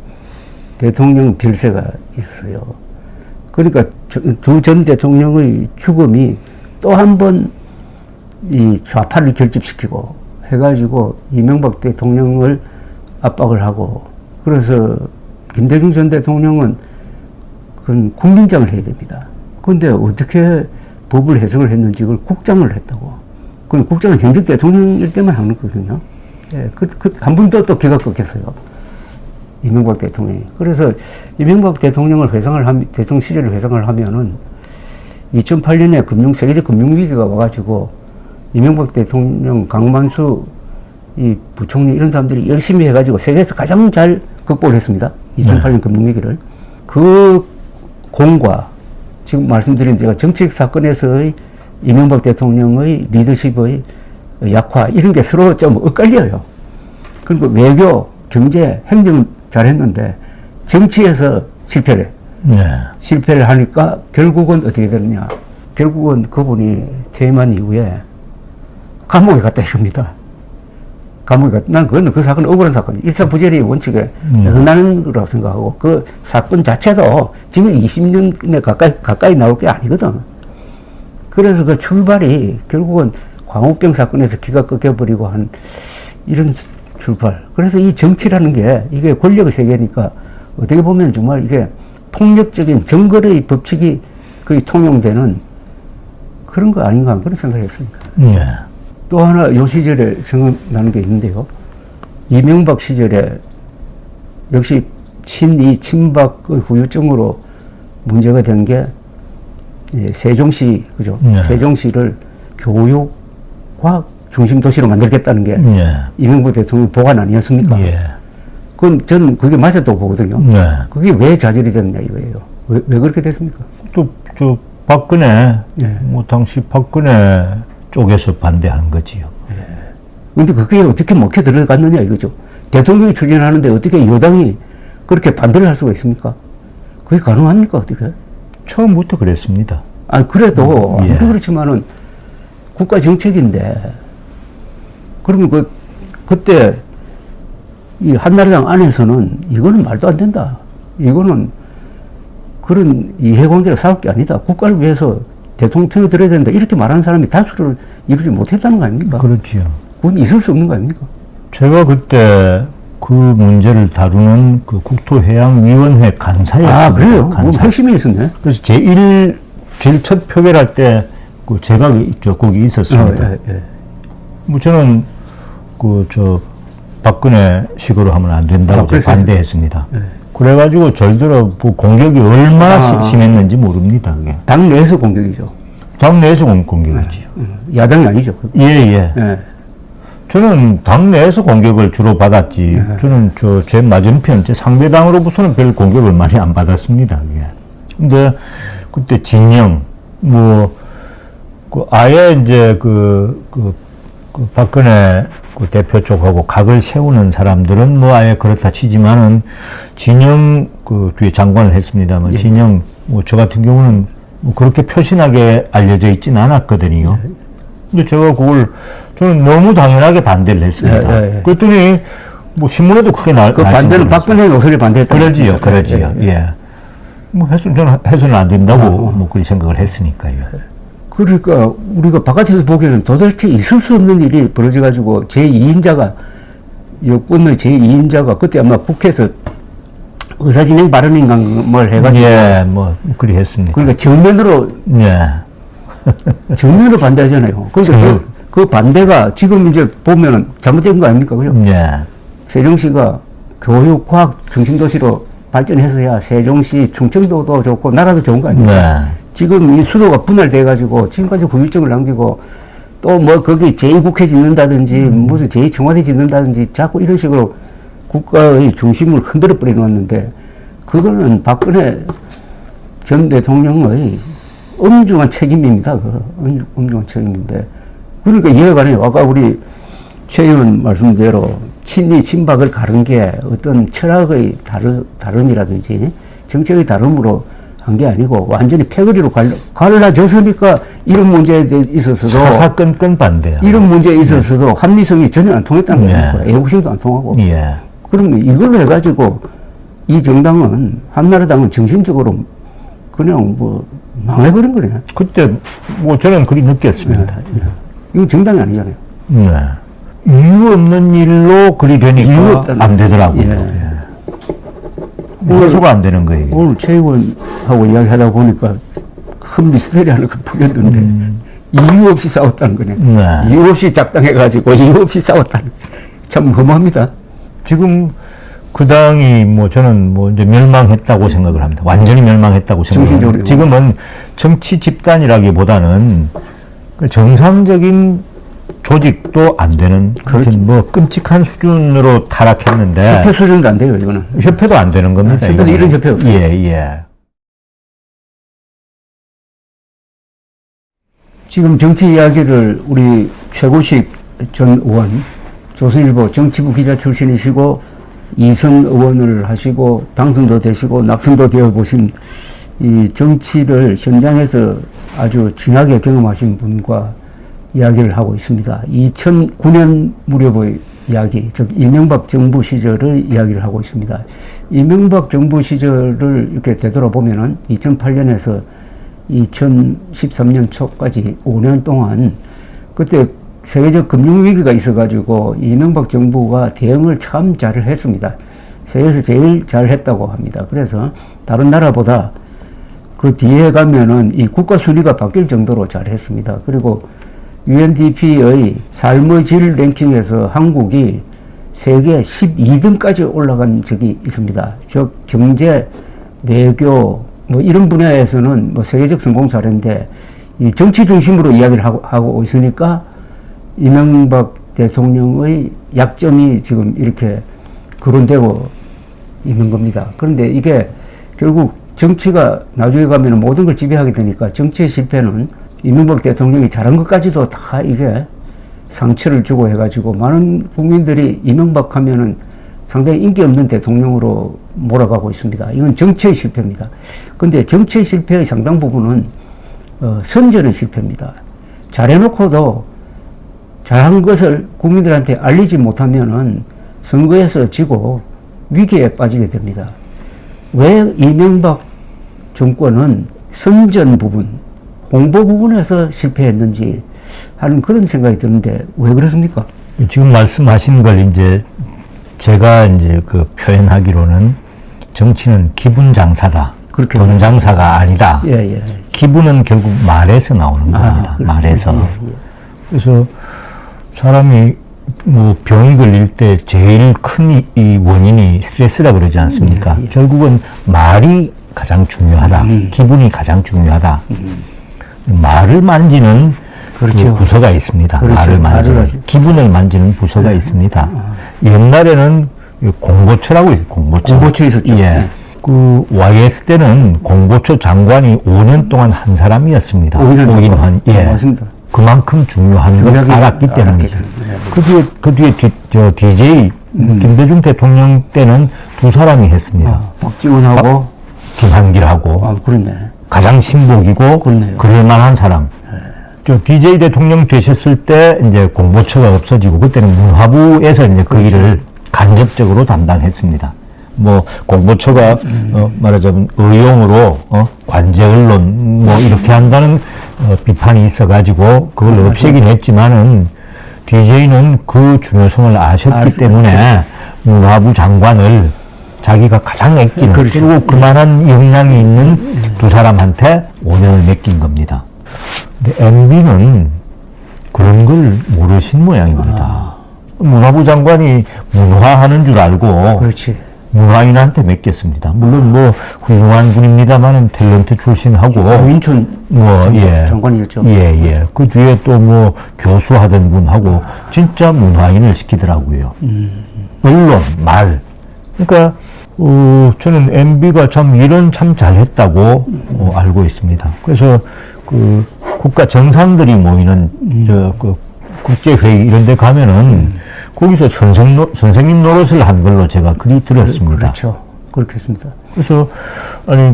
대통령 별세가 있었어요. 그러니까 두 전 대통령의 죽음이 또 한 번 이 좌파를 결집시키고 해가지고 이명박 대통령을 압박을 하고 그래서 김대중 전 대통령은 그건 국민장을 해야 됩니다. 그런데 어떻게 법을 해석을 했는지 그걸 국장을 했다고. 그건 국장은 현직 대통령일 때만 하는 거거든요. 예, 한 번 더 또 기가 꺾였어요. 이명박 대통령이. 그래서 이명박 대통령을 대통령 시절을 회상을 하면은 2008년에 세계적 금융위기가 와가지고 이명박 대통령, 강만수, 이 부총리 이런 사람들이 열심히 해가지고 세계에서 가장 잘 극복을 했습니다. 2008년 금융위기를. 그 공과 지금 말씀드린 제가 정치적 사건에서의 이명박 대통령의 리더십의 약화 이런 게 서로 좀 엇갈려요. 그리고 외교, 경제, 행정 잘했는데 정치에서 실패를 실패를 하니까 결국은 어떻게 되느냐. 결국은 그분이 퇴임한 이후에 감옥에 갔다 이겁니다. 감옥에 갔다. 난 그거는 그 사건은 억울한 사건. 일사부재리 원칙에 어긋나는 거라고 생각하고 그 사건 자체도 지금 20년에 가까이 나올 게 아니거든. 그래서 그 출발이 결국은 광우병 사건에서 기가 꺾여버리고 한 이런 출발. 그래서 이 정치라는 게 이게 권력의 세계니까 어떻게 보면 정말 이게 폭력적인 정글의 법칙이 거의 통용되는 그런 거 아닌가 그런 생각을 했습니다. 또 하나 요 시절에 생각나는 게 있는데요. 이명박 시절에 역시 친이 친박의 후유증으로 문제가 된 게 세종시, 그죠? 세종시를 교육과 중심 도시로 만들겠다는 게 이명박 대통령 보관 아니었습니까? 그건 저는 그게 맞았다고 보거든요. 그게 왜 좌절이 됐냐 이거예요. 왜 그렇게 됐습니까? 또 저 박근혜, 뭐 당시 박근혜 쪽에서 반대한 거지요. 근데 그게 어떻게 먹혀 들어갔느냐 이거죠. 대통령이 추진하는데 어떻게 여당이 그렇게 반대를 할 수가 있습니까? 그게 가능합니까 어떻게? 처음부터 그랬습니다. 아 그래도 아무리 그렇지만은 국가 정책인데 그러면 그때 이 한나라당 안에서는 이거는 말도 안 된다. 이거는 그런 이해관계를 쌓을 게 아니다. 국가를 위해서 대통령 편을 들어야 된다. 이렇게 말하는 사람이 다수를 이루지 못했다는 거 아닙니까? 그렇지요. 그건 있을 수 없는 거 아닙니까? 제가 그때 그 문제를 다루는 그 국토해양위원회 간사였습니다. 아, 그래요? 간사. 뭐 핵심이 있었네. 그래서 제일 첫 표결할 때 그 제가 거기 있었습니다. 뭐 저는 박근혜 식으로 하면 안 된다고 반대했습니다. 그래가지고 절대로 그 공격이 얼마나 심했는지 모릅니다. 그게. 당 내에서 공격이죠. 당 내에서 공격이지요. 야당이 아니죠. 저는 당 내에서 공격을 주로 받았지. 저는 제 맞은편, 제 상대당으로부터는 별 공격을 많이 안 받았습니다. 그게. 근데 그때 진영, 아예 이제 박근혜 대표 쪽하고 각을 세우는 사람들은 아예 그렇다 치지만은 진영 뒤에 장관을 했습니다만 진영 저 같은 경우는 그렇게 표신하게 알려져 있지는 않았거든요. 근데 제가 저는 너무 당연하게 반대를 했습니다. 그랬더니 신문에도 크게 그 반대는 박근혜 노선에 반대했다. 그러지요. 저는 해서는 안 된다고 그렇게 생각을 했으니까요. 그러니까 우리가 바깥에서 보기에는 도대체 있을 수 없는 일이 벌어져가지고 제2인자가 여권의 제2인자가 그때 아마 국회에서 의사진행 발언인가 뭘 해가지고 그리 했습니다. 그러니까 정면으로 정면으로 반대하잖아요. 그러니까 그 반대가 지금 이제 보면은 잘못된 거 아닙니까, 그죠? 세종시가 교육, 과학 중심도시로 발전해서야 세종시, 충청도도 좋고 나라도 좋은 거 아닙니까? 지금 이 수도가 분할돼가지고 지금까지 후유증을 남기고 또 거기 제2국회 짓는다든지 무슨 제2청와대 짓는다든지 자꾸 이런 식으로 국가의 중심을 흔들어 버려 놓았는데 그거는 박근혜 전 대통령의 엄중한 책임입니다. 엄중한 책임인데 그러니까 이해가 가네요. 아까 우리 최 의원 말씀대로 친이 친박을 가른 게 어떤 철학의 다름이라든지 정책의 다름으로 한 게 아니고 완전히 패거리로 갈라졌으니까 이런 문제에 있어서도 사사건건 반대야. 이런 문제에 있어서도 합리성이 전혀 안 통했다는 거예요. 애국심도 안 통하고. 그러면 이걸로 해가지고 이 정당은 한나라당은 정신적으로 그냥 망해버린 거네. 그때 저는 그리 느꼈습니다. 이건 정당이 아니잖아요. 이유 없는 일로 그리 되니까 안 되더라고요. 해소가 안 되는 거예요. 오늘 최 의원하고 이야기하다 보니까 큰 미스터리 하나 풀렸는데 이유 없이 싸웠다는 거네. 이유 없이 작당해가지고 이유 없이 싸웠다는 참 험합니다. 지금 그 당이 저는 이제 멸망했다고 생각을 합니다. 완전히 멸망했다고 생각을 합니다. 지금은 정치 집단이라기보다는 정상적인 조직도 안 되는 그렇죠. 뭐 끔찍한 수준으로 타락했는데 협회 수준도 안 돼요, 이거는. 협회도 안 되는 겁니다. 협회도 이런 협회 없어요. 예. 지금 정치 이야기를 우리 최고식 전 의원, 조선일보 정치부 기자 출신이시고 이선 의원을 하시고 당선도 되시고 낙선도 되어 보신 이 정치를 현장에서 아주 진하게 경험하신 분과 이야기를 하고 있습니다. 2009년 무렵의 이야기, 즉 이명박 정부 시절의 이야기를 하고 있습니다. 이명박 정부 시절을 이렇게 되돌아보면은 2008년에서 2013년 초까지 5년 동안 그때 세계적 금융위기가 있어가지고 이명박 정부가 대응을 참 잘 했습니다. 세계에서 제일 잘 했다고 합니다. 그래서 다른 나라보다 그 뒤에 가면은 이 국가 순위가 바뀔 정도로 잘 했습니다. 그리고 UNDP의 삶의 질 랭킹에서 한국이 세계 12등까지 올라간 적이 있습니다. 즉 경제, 외교 뭐 이런 분야에서는 뭐 세계적 성공 사례인데 이 정치 중심으로 이야기를 하고 있으니까 이명박 대통령의 약점이 지금 이렇게 거론되고 있는 겁니다. 그런데 이게 결국 정치가 나중에 가면 모든 걸 지배하게 되니까 정치의 실패는 이명박 대통령이 잘한 것까지도 다 이게 상처를 주고 해가지고 많은 국민들이 이명박 하면은 상당히 인기 없는 대통령으로 몰아가고 있습니다. 이건 정치의 실패입니다. 근데 정치의 실패의 상당 부분은 선전의 실패입니다. 잘해놓고도 잘한 것을 국민들한테 알리지 못하면은 선거에서 지고 위기에 빠지게 됩니다. 왜 이명박 정권은 선전 부분, 홍보 부분에서 실패했는지 하는 그런 생각이 드는데 왜 그렇습니까? 지금 말씀하신 걸 이제 제가 이제 그 표현하기로는 정치는 기분 장사다. 그렇게 돈 장사가 아니다. 예. 기분은 결국 말에서 나오는 겁니다. 말에서. 예. 그래서 사람이 뭐 병이 걸릴 때 제일 큰 이 원인이 스트레스라 그러지 않습니까? 예. 결국은 말이 가장 중요하다. 기분이 가장 중요하다. 말을 만지는 그렇죠. 그 부서가 있습니다. 그렇죠. 말을 만지는 말을 기분을 만지는 부서가 있습니다. 옛날에는 공보처라고 있어요. 공보처 있었죠. 예. 그 YS 때는 공보처 장관이 5년 동안 한 사람이었습니다. 오인환. 예. 맞습니다. 그만큼 중요한 걸 알았기 때문이죠. 그 뒤에 DJ 김대중 대통령 때는 두 사람이 했습니다. 박지원하고 김한길하고 그렇네. 가장 신복이고 그렇네요. 그럴 만한 사람. 저 DJ 대통령 되셨을 때 이제 공보처가 없어지고 그때는 문화부에서 이제 그 일을 간접적으로 담당했습니다. 뭐 공보처가 말하자면 의용으로 관제 언론 뭐 이렇게 한다는 비판이 있어가지고 그걸 없애긴 했지만은 DJ는 그 중요성을 아셨기 때문에 문화부 장관을 자기가 가장 아끼는 그리고 그만한 역량이 있는 두 사람한테 5년을 맡긴 겁니다. 근데 MB는 그런 걸 모르신 모양입니다. 문화부 장관이 문화하는 줄 알고 그렇지. 문화인한테 맡겼습니다. 물론 뭐 훌륭한 분입니다만은 탤런트 출신하고 인천 장관이었죠. 예. 그 뒤에 또 뭐 교수하던 분하고 진짜 문화인을 시키더라고요. 언론, 말. 그러니까 저는 MB가 참 일은 참 잘했다고 알고 있습니다. 그래서 그 국가 정상들이 모이는 그 국제회의 이런 데 가면은 거기서 선생님 노릇을 한 걸로 제가 그리 들었습니다. 그렇죠. 그렇겠습니다. 그래서 아니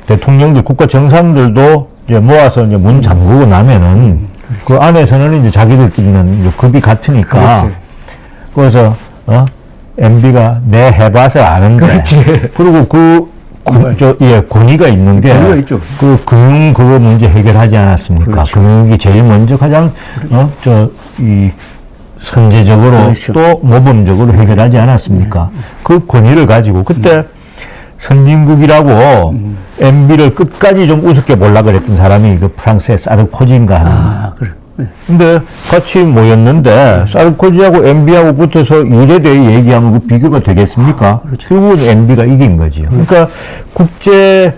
대통령들 국가 정상들도 이제 모아서 이제 문 잠그고 나면은 그 안에서는 이제 자기들끼리는 이제 급이 같으니까 그래서 MB가 내 해봐서 아는데 그리고 권위가 있는 게, 그 금융 그거 문제 해결하지 않았습니까? 그렇죠. 금융이 제일 먼저 가장, 선제적으로 또 모범적으로 해결하지 않았습니까? 그 권위를 가지고, 그때 선진국이라고 MB를 끝까지 좀 우습게 보려고 그랬던 사람이 그 프랑스의 사르코지인가 하는. 그래. 근데 같이 모였는데 사르코지하고 MB하고 붙어서 일에 대해 얘기하면 그 비교가 되겠습니까? 결국은 MB가 이긴 거지요. 그러니까 국제에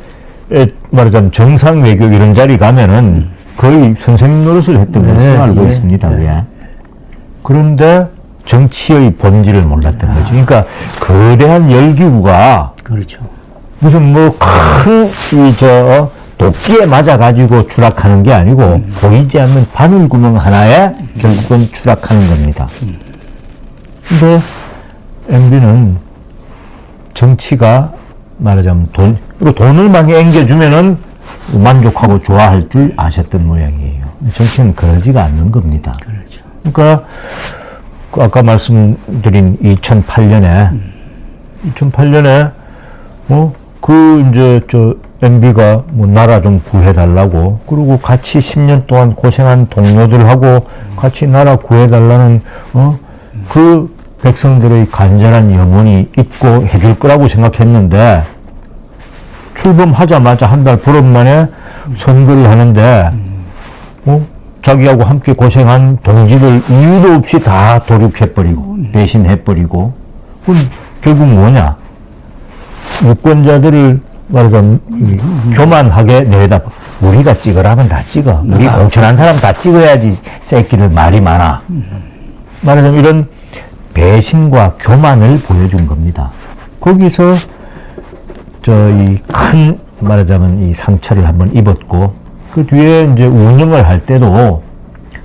말하자면 정상 외교 이런 자리 가면은 거의 선생님 노릇을 했던 것으로 알고 있습니다. 그런데 정치의 본질을 몰랐던 거죠. 그러니까 거대한 열기구가 그렇죠. 무슨 뭐 큰 도끼에 맞아가지고 추락하는 게 아니고 보이지 않는 바늘구멍 하나에 결국은 추락하는 겁니다. 근데 MB는 정치가 말하자면 돈을 많이 앵겨주면은 만족하고 좋아할 줄 아셨던 모양이에요. 정치는 그러지가 않는 겁니다. 그렇죠. 그러니까 아까 말씀드린 2008년에 MB가 뭐 나라 좀 구해달라고, 그리고 같이 10년 동안 고생한 동료들하고 같이 나라 구해달라는, 그 백성들의 간절한 영혼이 있고 해줄 거라고 생각했는데, 출범하자마자 한 달 보름 만에 선거를 하는데, 자기하고 함께 고생한 동지들 이유도 없이 다 도륙해버리고, 배신해버리고, 그건 결국 뭐냐? 유권자들을 말하자면 교만하게 내다, 우리가 찍으라면 다 찍어. 우리 공천한 사람 다 찍어야지 새끼들 말이 많아. 말하자면 이런 배신과 교만을 보여준 겁니다. 거기서 큰 말하자면 이 상처를 한번 입었고, 그 뒤에 이제 운영을 할 때도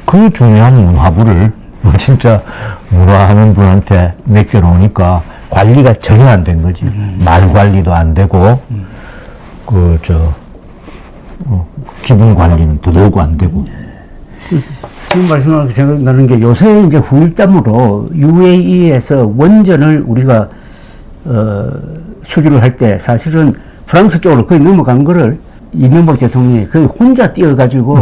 그 중요한 문화부를 진짜 문화하는 분한테 맡겨놓으니까 관리가 전혀 안 된 거지. 말 관리도 안 되고, 기분 관리는 더더욱 안 되고. 지금 말씀하신 생각나는 게 요새 이제 후일담으로 UAE에서 원전을 우리가, 수주를 할 때 사실은 프랑스 쪽으로 거의 넘어간 거를 이명박 대통령이 거의 혼자 뛰어가지고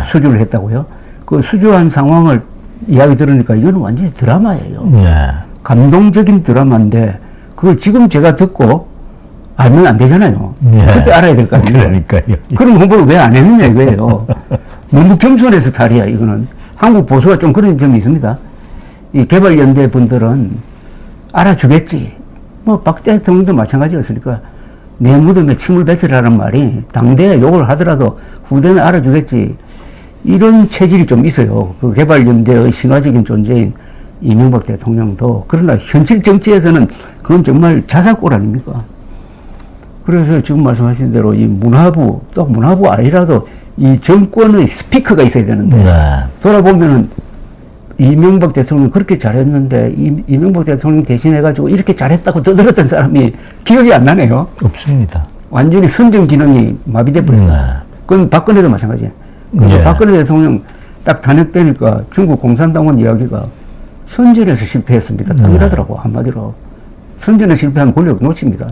수주를 했다고요. 그 수주한 상황을 이야기 들으니까 이건 완전히 드라마예요. 감동적인 드라마인데 그걸 지금 제가 듣고 알면 안 되잖아요. 그때 알아야 될 거 아니에요. 그러니까요. 그런 홍보를 왜 안 했느냐 이거예요. 너무 겸손해서 탈이야 이거는. 한국 보수가 좀 그런 점이 있습니다. 이 개발연대 분들은 알아주겠지. 뭐 박 대통령도 마찬가지였으니까 내 무덤에 침을 뱉으라는 말이 당대에 욕을 하더라도 후대는 알아주겠지. 이런 체질이 좀 있어요. 그 개발연대의 신화적인 존재인 이명박 대통령도. 그러나 현실 정치에서는 그건 정말 자살골 아닙니까? 그래서 지금 말씀하신 대로 이 문화부, 또 문화부 아니라도 이 정권의 스피커가 있어야 되는데, 돌아보면은 이명박 대통령이 그렇게 잘했는데, 이명박 대통령 대신해가지고 이렇게 잘했다고 떠들었던 사람이 기억이 안 나네요. 없습니다. 완전히 선정 기능이 마비돼 버렸어요. 그건 박근혜도 마찬가지예요. 박근혜 대통령 딱 탄핵되니까 중국 공산당원 이야기가 선전에서 실패했습니다. 당연하더라고, 한마디로. 선전에 실패하면 권력 놓칩니다.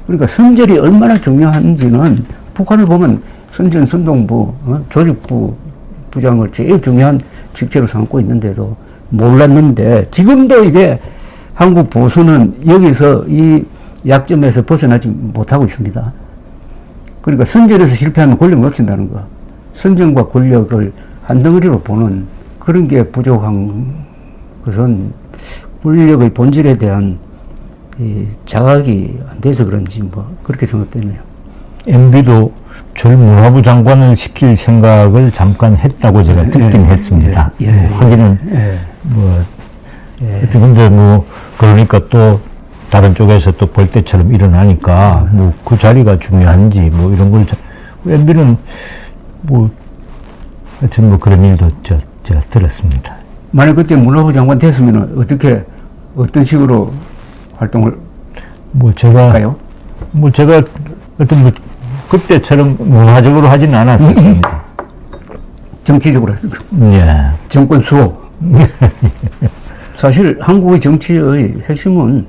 그러니까 선전이 얼마나 중요한지는 북한을 보면 선전 선동부, 조직부 부장을 제일 중요한 직책으로 삼고 있는데도 몰랐는데, 지금도 이게 한국 보수는 여기서 이 약점에서 벗어나지 못하고 있습니다. 그러니까 선전에서 실패하면 권력 놓친다는 거. 선전과 권력을 한 덩어리로 보는 그런 게 부족한 것은 권력의 본질에 대한 이 자각이 안 돼서 그런지 뭐 그렇게 생각되네요. MB도 절 문화부 장관을 시킬 생각을 잠깐 했다고 제가 듣긴 했습니다. 확인은 근데 뭐 그러니까 또 다른 쪽에서 또 벌떼처럼 일어나니까 뭐 그 자리가 중요한지 뭐 이런 걸 MB는 뭐 하여튼 뭐 그런 일도 제가 들었습니다. 만약 그때 문화부 장관 됐으면 어떤 식으로 활동을 했을까요? 제가 하여튼 뭐 그때처럼 문화적으로 하지는 않았을 겁니다. 정치적으로 했을까? 정권 수호. 사실 한국의 정치의 핵심은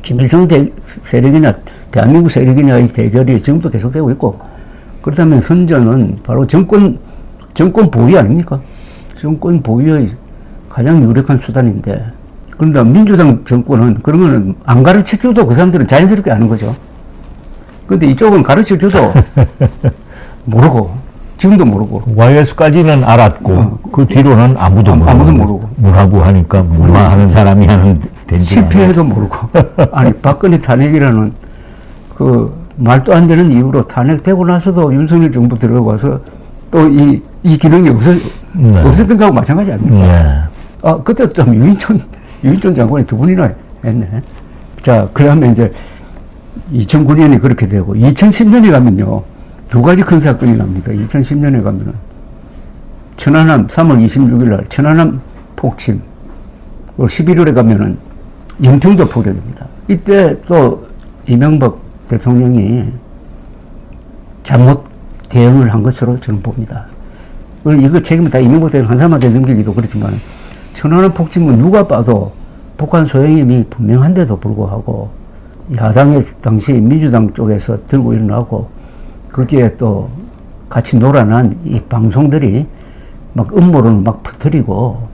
김일성 세력이나 대한민국 세력이냐의 대결이 지금도 계속되고 있고, 그렇다면 선전은 바로 정권 보위 아닙니까? 정권 보위의 가장 유력한 수단인데, 그런데 민주당 정권은 그런 거는 안 가르쳐 줘도 그 사람들은 자연스럽게 아는 거죠. 근데 이쪽은 가르쳐 줘도 모르고, 지금도 모르고. YS까지는 알았고, 그 뒤로는 아무도 모르고. 문화부 하니까 문화하는 사람이 하는 된지. 실패해도 모르고. 아니, 박근혜 탄핵이라는 그 말도 안 되는 이유로 탄핵되고 나서도 윤석열 정부 들어가서 또 이 기능이 없었던 거하고 마찬가지 아닙니까? 그때 좀 유인촌 장관이 두 번이나 했네. 자, 그 다음에 이제 2009년에 그렇게 되고, 2010년에 가면요, 두 가지 큰 사건이 납니다. 2010년에 가면은, 천안함, 3월 26일 날, 천안함 폭침, 11월에 가면은, 영평도 포격입니다. 이때 또, 이명박 대통령이 잘못 대응을 한 것으로 저는 봅니다. 이거 책임을 다 이명박 대통령 한 사람한테 넘기기도 그렇지만, 천안함 폭침은 누가 봐도 북한 소행임이 분명한데도 불구하고, 야당의 당시 민주당 쪽에서 들고 일어나고, 거기에 또 같이 놀아난 이 방송들이 막 음모를 막 퍼뜨리고,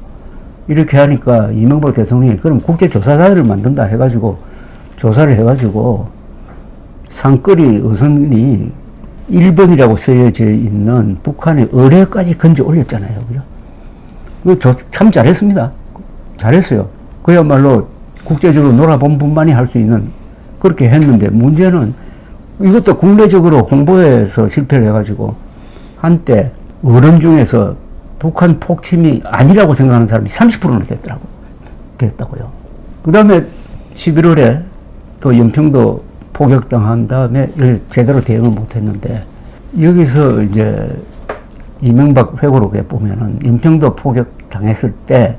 이렇게 하니까 이명박 대통령이 그럼 국제조사단을 만든다 해가지고, 조사를 해가지고, 상거리 어선이 1번이라고 쓰여져 있는 북한의 어뢰까지 건져 올렸잖아요. 그죠? 참 잘했습니다. 잘했어요. 그야말로 국제적으로 놀아본 분만이 할 수 있는 그렇게 했는데 문제는 이것도 국내적으로 홍보에서 실패를 해가지고 한때 어른 중에서 북한 폭침이 아니라고 생각하는 사람이 30%나 됐다고요. 그 다음에 11월에 또 연평도 포격당한 다음에 제대로 대응을 못했는데 여기서 이제 이명박 회고록에 보면은 연평도 포격 당했을 때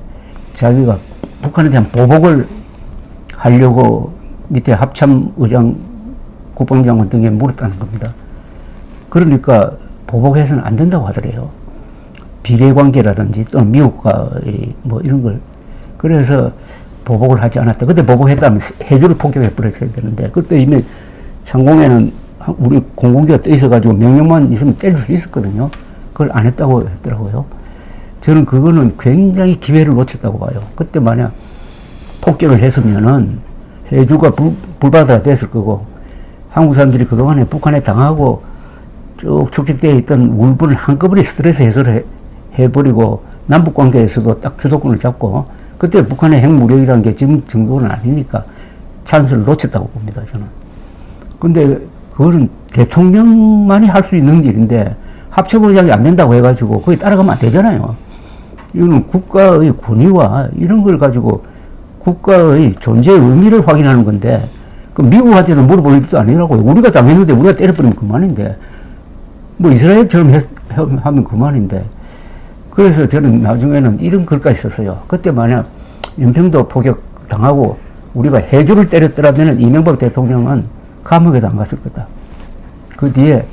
자기가 북한에 대한 보복을 하려고 밑에 합참 의장, 국방장관 등에 물었다는 겁니다. 그러니까 보복해서는 안 된다고 하더래요. 비례관계라든지 또는 미국과의 뭐 이런 걸. 그래서 보복을 하지 않았다. 그때 보복했다면 해주를 폭격해 버렸어야 되는데 그때 이미 상공에는 우리 공군기가 떠 있어가지고 명령만 있으면 때릴 수 있었거든요. 그걸 안 했다고 했더라고요. 저는 그거는 굉장히 기회를 놓쳤다고 봐요. 그때 만약 폭격을 했으면은 해주가 불바다가 됐을 거고 한국 사람들이 그동안에 북한에 당하고 쭉 축적되어 있던 울분을 한꺼번에 스트레스 해소를 해버리고 남북 관계에서도 딱 주도권을 잡고 그때 북한의 핵무력이라는 게 지금 정도는 아니니까 찬스를 놓쳤다고 봅니다, 저는. 근데 그거는 대통령만이 할 수 있는 일인데 합쳐보장이 안 된다고 해가지고 거기 따라가면 안 되잖아요. 이거는 국가의 권위와 이런 걸 가지고 국가의 존재의 의미를 확인하는 건데 그 미국한테도 물어볼 일도 아니라고요. 우리가 당했는데 우리가 때려버리면 그만인데 뭐 이스라엘처럼 하면 그만인데 그래서 저는 나중에는 이런 글까지 썼어요. 그때 만약 연평도 포격 당하고 우리가 해주를 때렸더라면 이명박 대통령은 감옥에도 안 갔을 거다. 그 뒤에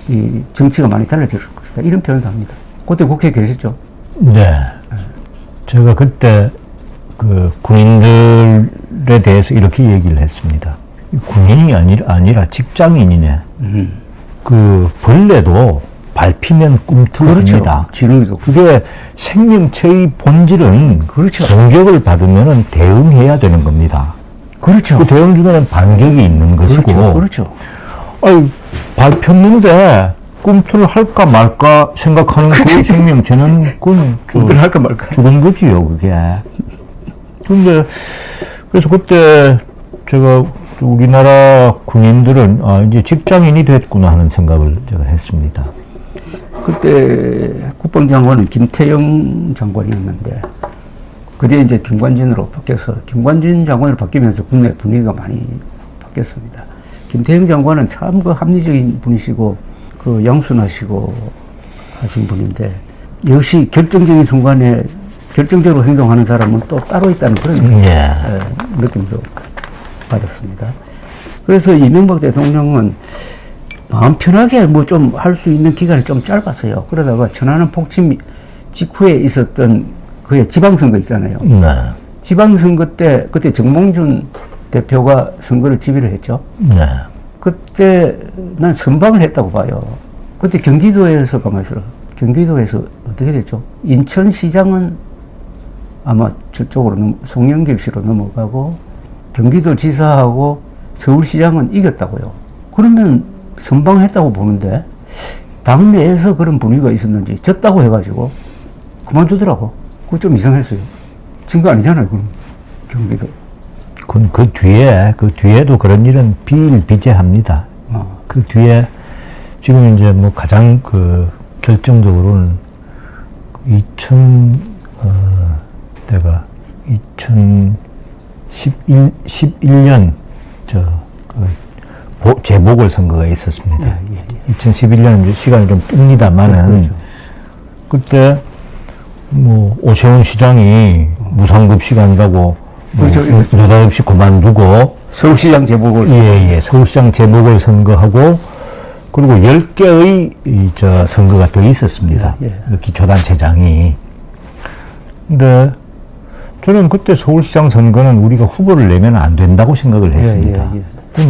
이 정치가 많이 달라질 것이다. 이런 표현도 합니다. 그때 국회에 계셨죠? 네. 제가 그때 그 군인들에 대해서 이렇게 얘기를 했습니다. 군인이 아니라 직장인이네. 그 벌레도 밟히면 꿈틀입니다. 그렇죠. 그게 생명체의 본질은 그렇죠. 공격을 받으면 대응해야 되는 겁니다. 그렇죠. 그 대응 중에는 반격이 있는 것이고. 그렇죠. 아니, 밟혔는데 꿈틀을 할까 말까 생각하는 그 생명체는 꿈틀 할까 말까 죽은 거지요, 그게. 근데 그래서 그때 제가 우리나라 군인들은 이제 직장인이 됐구나 하는 생각을 제가 했습니다. 그때 국방장관은 김태영 장관이었는데 그게 이제 김관진으로 바뀌어서 김관진 장관으로 바뀌면서 국내 분위기가 많이 바뀌었습니다. 김태영 장관은 참 그 합리적인 분이시고 그 양순하시고 하신 분인데 역시 결정적인 순간에 결정적으로 행동하는 사람은 또 따로 있다는 그런 느낌도 받았습니다. 그래서 이명박 대통령은 마음 편하게 뭐 좀 할 수 있는 기간이 좀 짧았어요. 그러다가 천안함 폭침 직후에 있었던 그의 지방선거 있잖아요. 네. 지방선거 때 그때 정몽준 대표가 선거를 지휘를 했죠. 네. 그때 난 선방을 했다고 봐요. 그때 경기도에서 가만히 있어라. 경기도에서 어떻게 됐죠? 인천시장은 아마 저쪽으로 송영길 씨로 넘어가고 경기도 지사하고 서울시장은 이겼다고요. 그러면 선방했다고 보는데 당내에서 그런 분위기가 있었는지 졌다고 해가지고 그만두더라고. 그거 좀 이상했어요. 진 거 아니잖아요, 그럼 경기도. 그 뒤에도 그런 일은 비일비재합니다. 그 뒤에 지금 이제 뭐 가장 그 결정적으로는 그때가 2011년 재보궐선거가 있었습니다. 2011년 시간이 좀 뜹니다만은 그렇죠. 그때 뭐 오세훈 시장이 무상급 시간이라고 그렇죠. 느닷없이 그만두고 서울시장 재보궐 서울시장 재보궐선거하고 그리고 10개의 선거가 더 있었습니다. 그 기초단체장이. 근데 저는 그때 서울시장 선거는 우리가 후보를 내면 안 된다고 생각을 했습니다.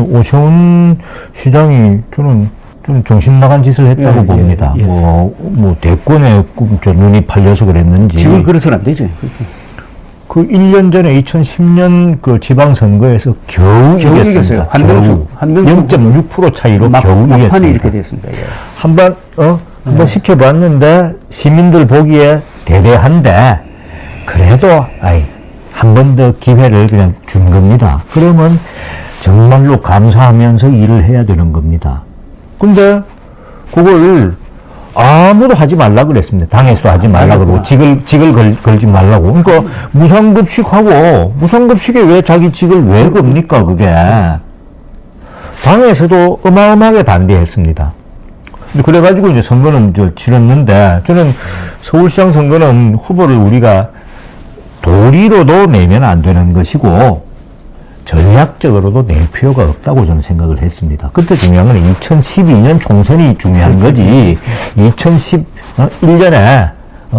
오세훈 시장이 저는 정신 나간 짓을 했다고 봅니다. 뭐 대권에 눈이 팔려서 그랬는지. 지금 그래서는 안 되죠. 그 1년 전에 2010년 그 지방선거에서 겨우 이겼습니다. 한명숙 0.6% 차이로 겨우 막판이 이겼습니다. 이렇게 됐습니다. 한번 시켜봤는데 시민들 보기에 대대한데 그래도 한 번 더 기회를 그냥 준 겁니다. 그러면 정말로 감사하면서 일을 해야 되는 겁니다. 근데 그걸 아무도 하지 말라 그랬습니다. 당에서도 하지 말라 그러고 직을 걸지 말라고. 그러니까 무상급식에 왜 자기 직을 왜 겁니까 그게. 당에서도 어마어마하게 반대했습니다. 그래가지고 이제 선거는 치렀는데 저는 서울시장 선거는 후보를 우리가 도리로도 내면 안 되는 것이고 전략적으로도 낼 필요가 없다고 저는 생각을 했습니다. 그때 중요한 건 2012년 총선이 중요한 거지. 2011년에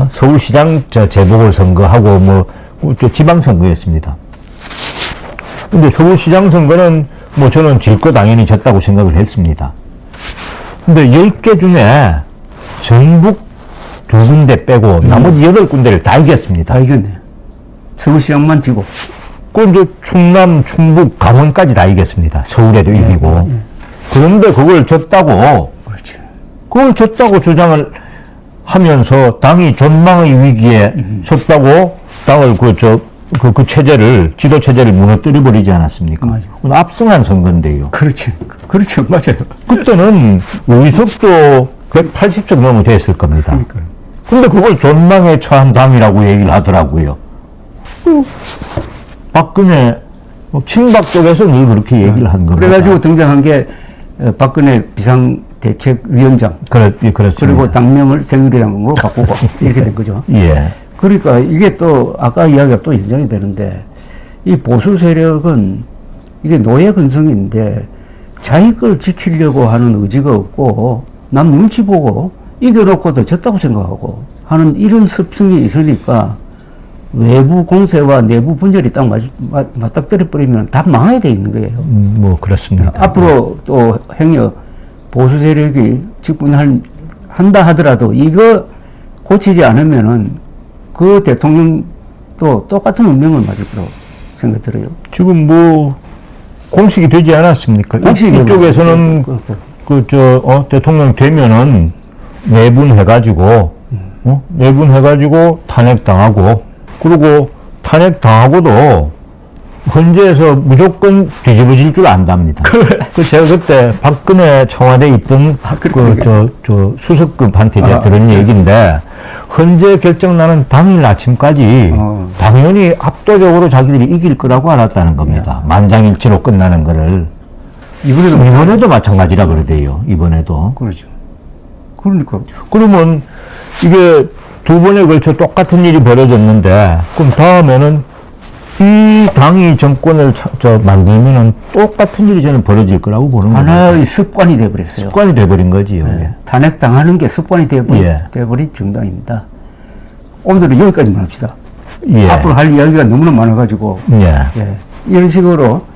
서울시장 재보궐선거하고 또 지방선거였습니다. 근데 서울시장 선거는 저는 질 거 당연히 졌다고 생각을 했습니다. 근데 10개 중에 전북 2군데 빼고 나머지 8군데를 다 이겼습니다. 다 이겼네요. 서울시장만 지고. 이제 충남, 충북, 강원까지 다 이겼습니다. 서울에도 이기고. 그런데 그걸 졌다고 주장을 하면서 당이 전망의 위기에 섰다고 당을 그 체제를, 지도 체제를 무너뜨려 버리지 않았습니까? 그건 압승한 선거인데요. 그렇죠, 맞아요. 그때는 의석도 180석 넘어 됐을 겁니다. 그러니까요. 근데 그걸 전망에 처한 당이라고 얘기를 하더라고요. 박근혜 친박 쪽에서 늘 그렇게 얘기를 한 겁니다. 그래가지고 등장한 게 박근혜 비상대책위원장. 그렇습니다. 그리고 당명을 새누리당으로 바꾸고 이렇게 된 거죠. 예. 그러니까 이게 또 아까 이야기가 또 연장이 되는데 이 보수 세력은 이게 노예 근성인데 자기 걸 지키려고 하는 의지가 없고 남 눈치 보고 이겨놓고도 졌다고 생각하고 하는 이런 습성이 있으니까 외부 공세와 내부 분열이 딱 맞닥뜨려 버리면 다 망하게 돼 있는 거예요. 그렇습니다. 앞으로 또 행여 보수 세력이 직분한다 하더라도 이거 고치지 않으면은 그 대통령도 똑같은 운명을 맞을 거라고 생각 들어요. 지금 공식이 되지 않았습니까? 이쪽에서는 대통령 되면은 내분해가지고 탄핵당하고 그리고 탄핵당하고도 헌재에서 무조건 뒤집어질 줄 안답니다. 제가 그때 박근혜 청와대에 있던 수석급한테 들은 얘기인데 헌재 결정 나는 당일 아침까지 당연히 압도적으로 자기들이 이길 거라고 알았다는 겁니다. 만장일치로 끝나는 거를. 이번에도 마찬가지라 그러대요. 이번에도. 그렇죠. 그러니까. 그러면 이게 두 번에 걸쳐 똑같은 일이 벌어졌는데 그럼 다음에는 이 당이 정권을 만들면은 똑같은 일이 저는 벌어질 거라고 보는 거예요. 하나의 습관이 돼버렸어요. 습관이 돼버린 거지요. 탄핵당하는 게 습관이 돼버린 정당입니다. 오늘은 여기까지만 합시다. 앞으로 할 이야기가 너무나 많아가지고 이런 식으로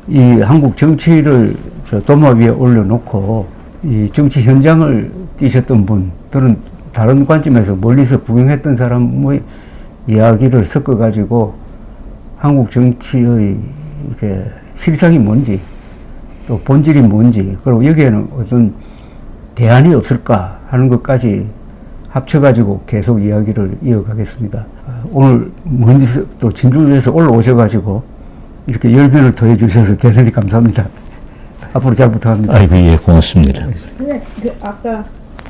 이 한국 정치를 도마 위에 올려놓고 이 정치 현장을 뛰셨던 분들은 다른 관점에서 멀리서 구경했던 사람의 이야기를 섞어가지고 한국 정치의 이렇게 실상이 뭔지 또 본질이 뭔지 그리고 여기에는 어떤 대안이 없을까 하는 것까지 합쳐가지고 계속 이야기를 이어가겠습니다. 오늘 먼지 또 진주에서 올라오셔가지고 이렇게 열변을 더해 주셔서 대단히 감사합니다. 앞으로 잘 부탁합니다. 고맙습니다. 아까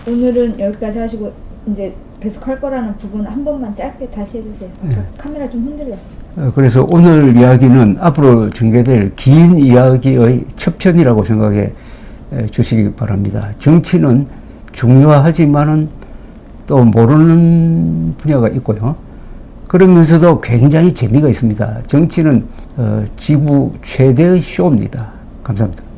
오늘은 여기까지 하시고 이제 계속 할 거라는 부분 한 번만 짧게 다시 해주세요. 카메라 좀 흔들려서. 그래서 오늘 이야기는 앞으로 전개될 긴 이야기의 첫 편이라고 생각해 주시기 바랍니다. 정치는 중요하지만은 또 모르는 분야가 있고요. 그러면서도 굉장히 재미가 있습니다. 정치는 지구 최대의 쇼입니다. 감사합니다.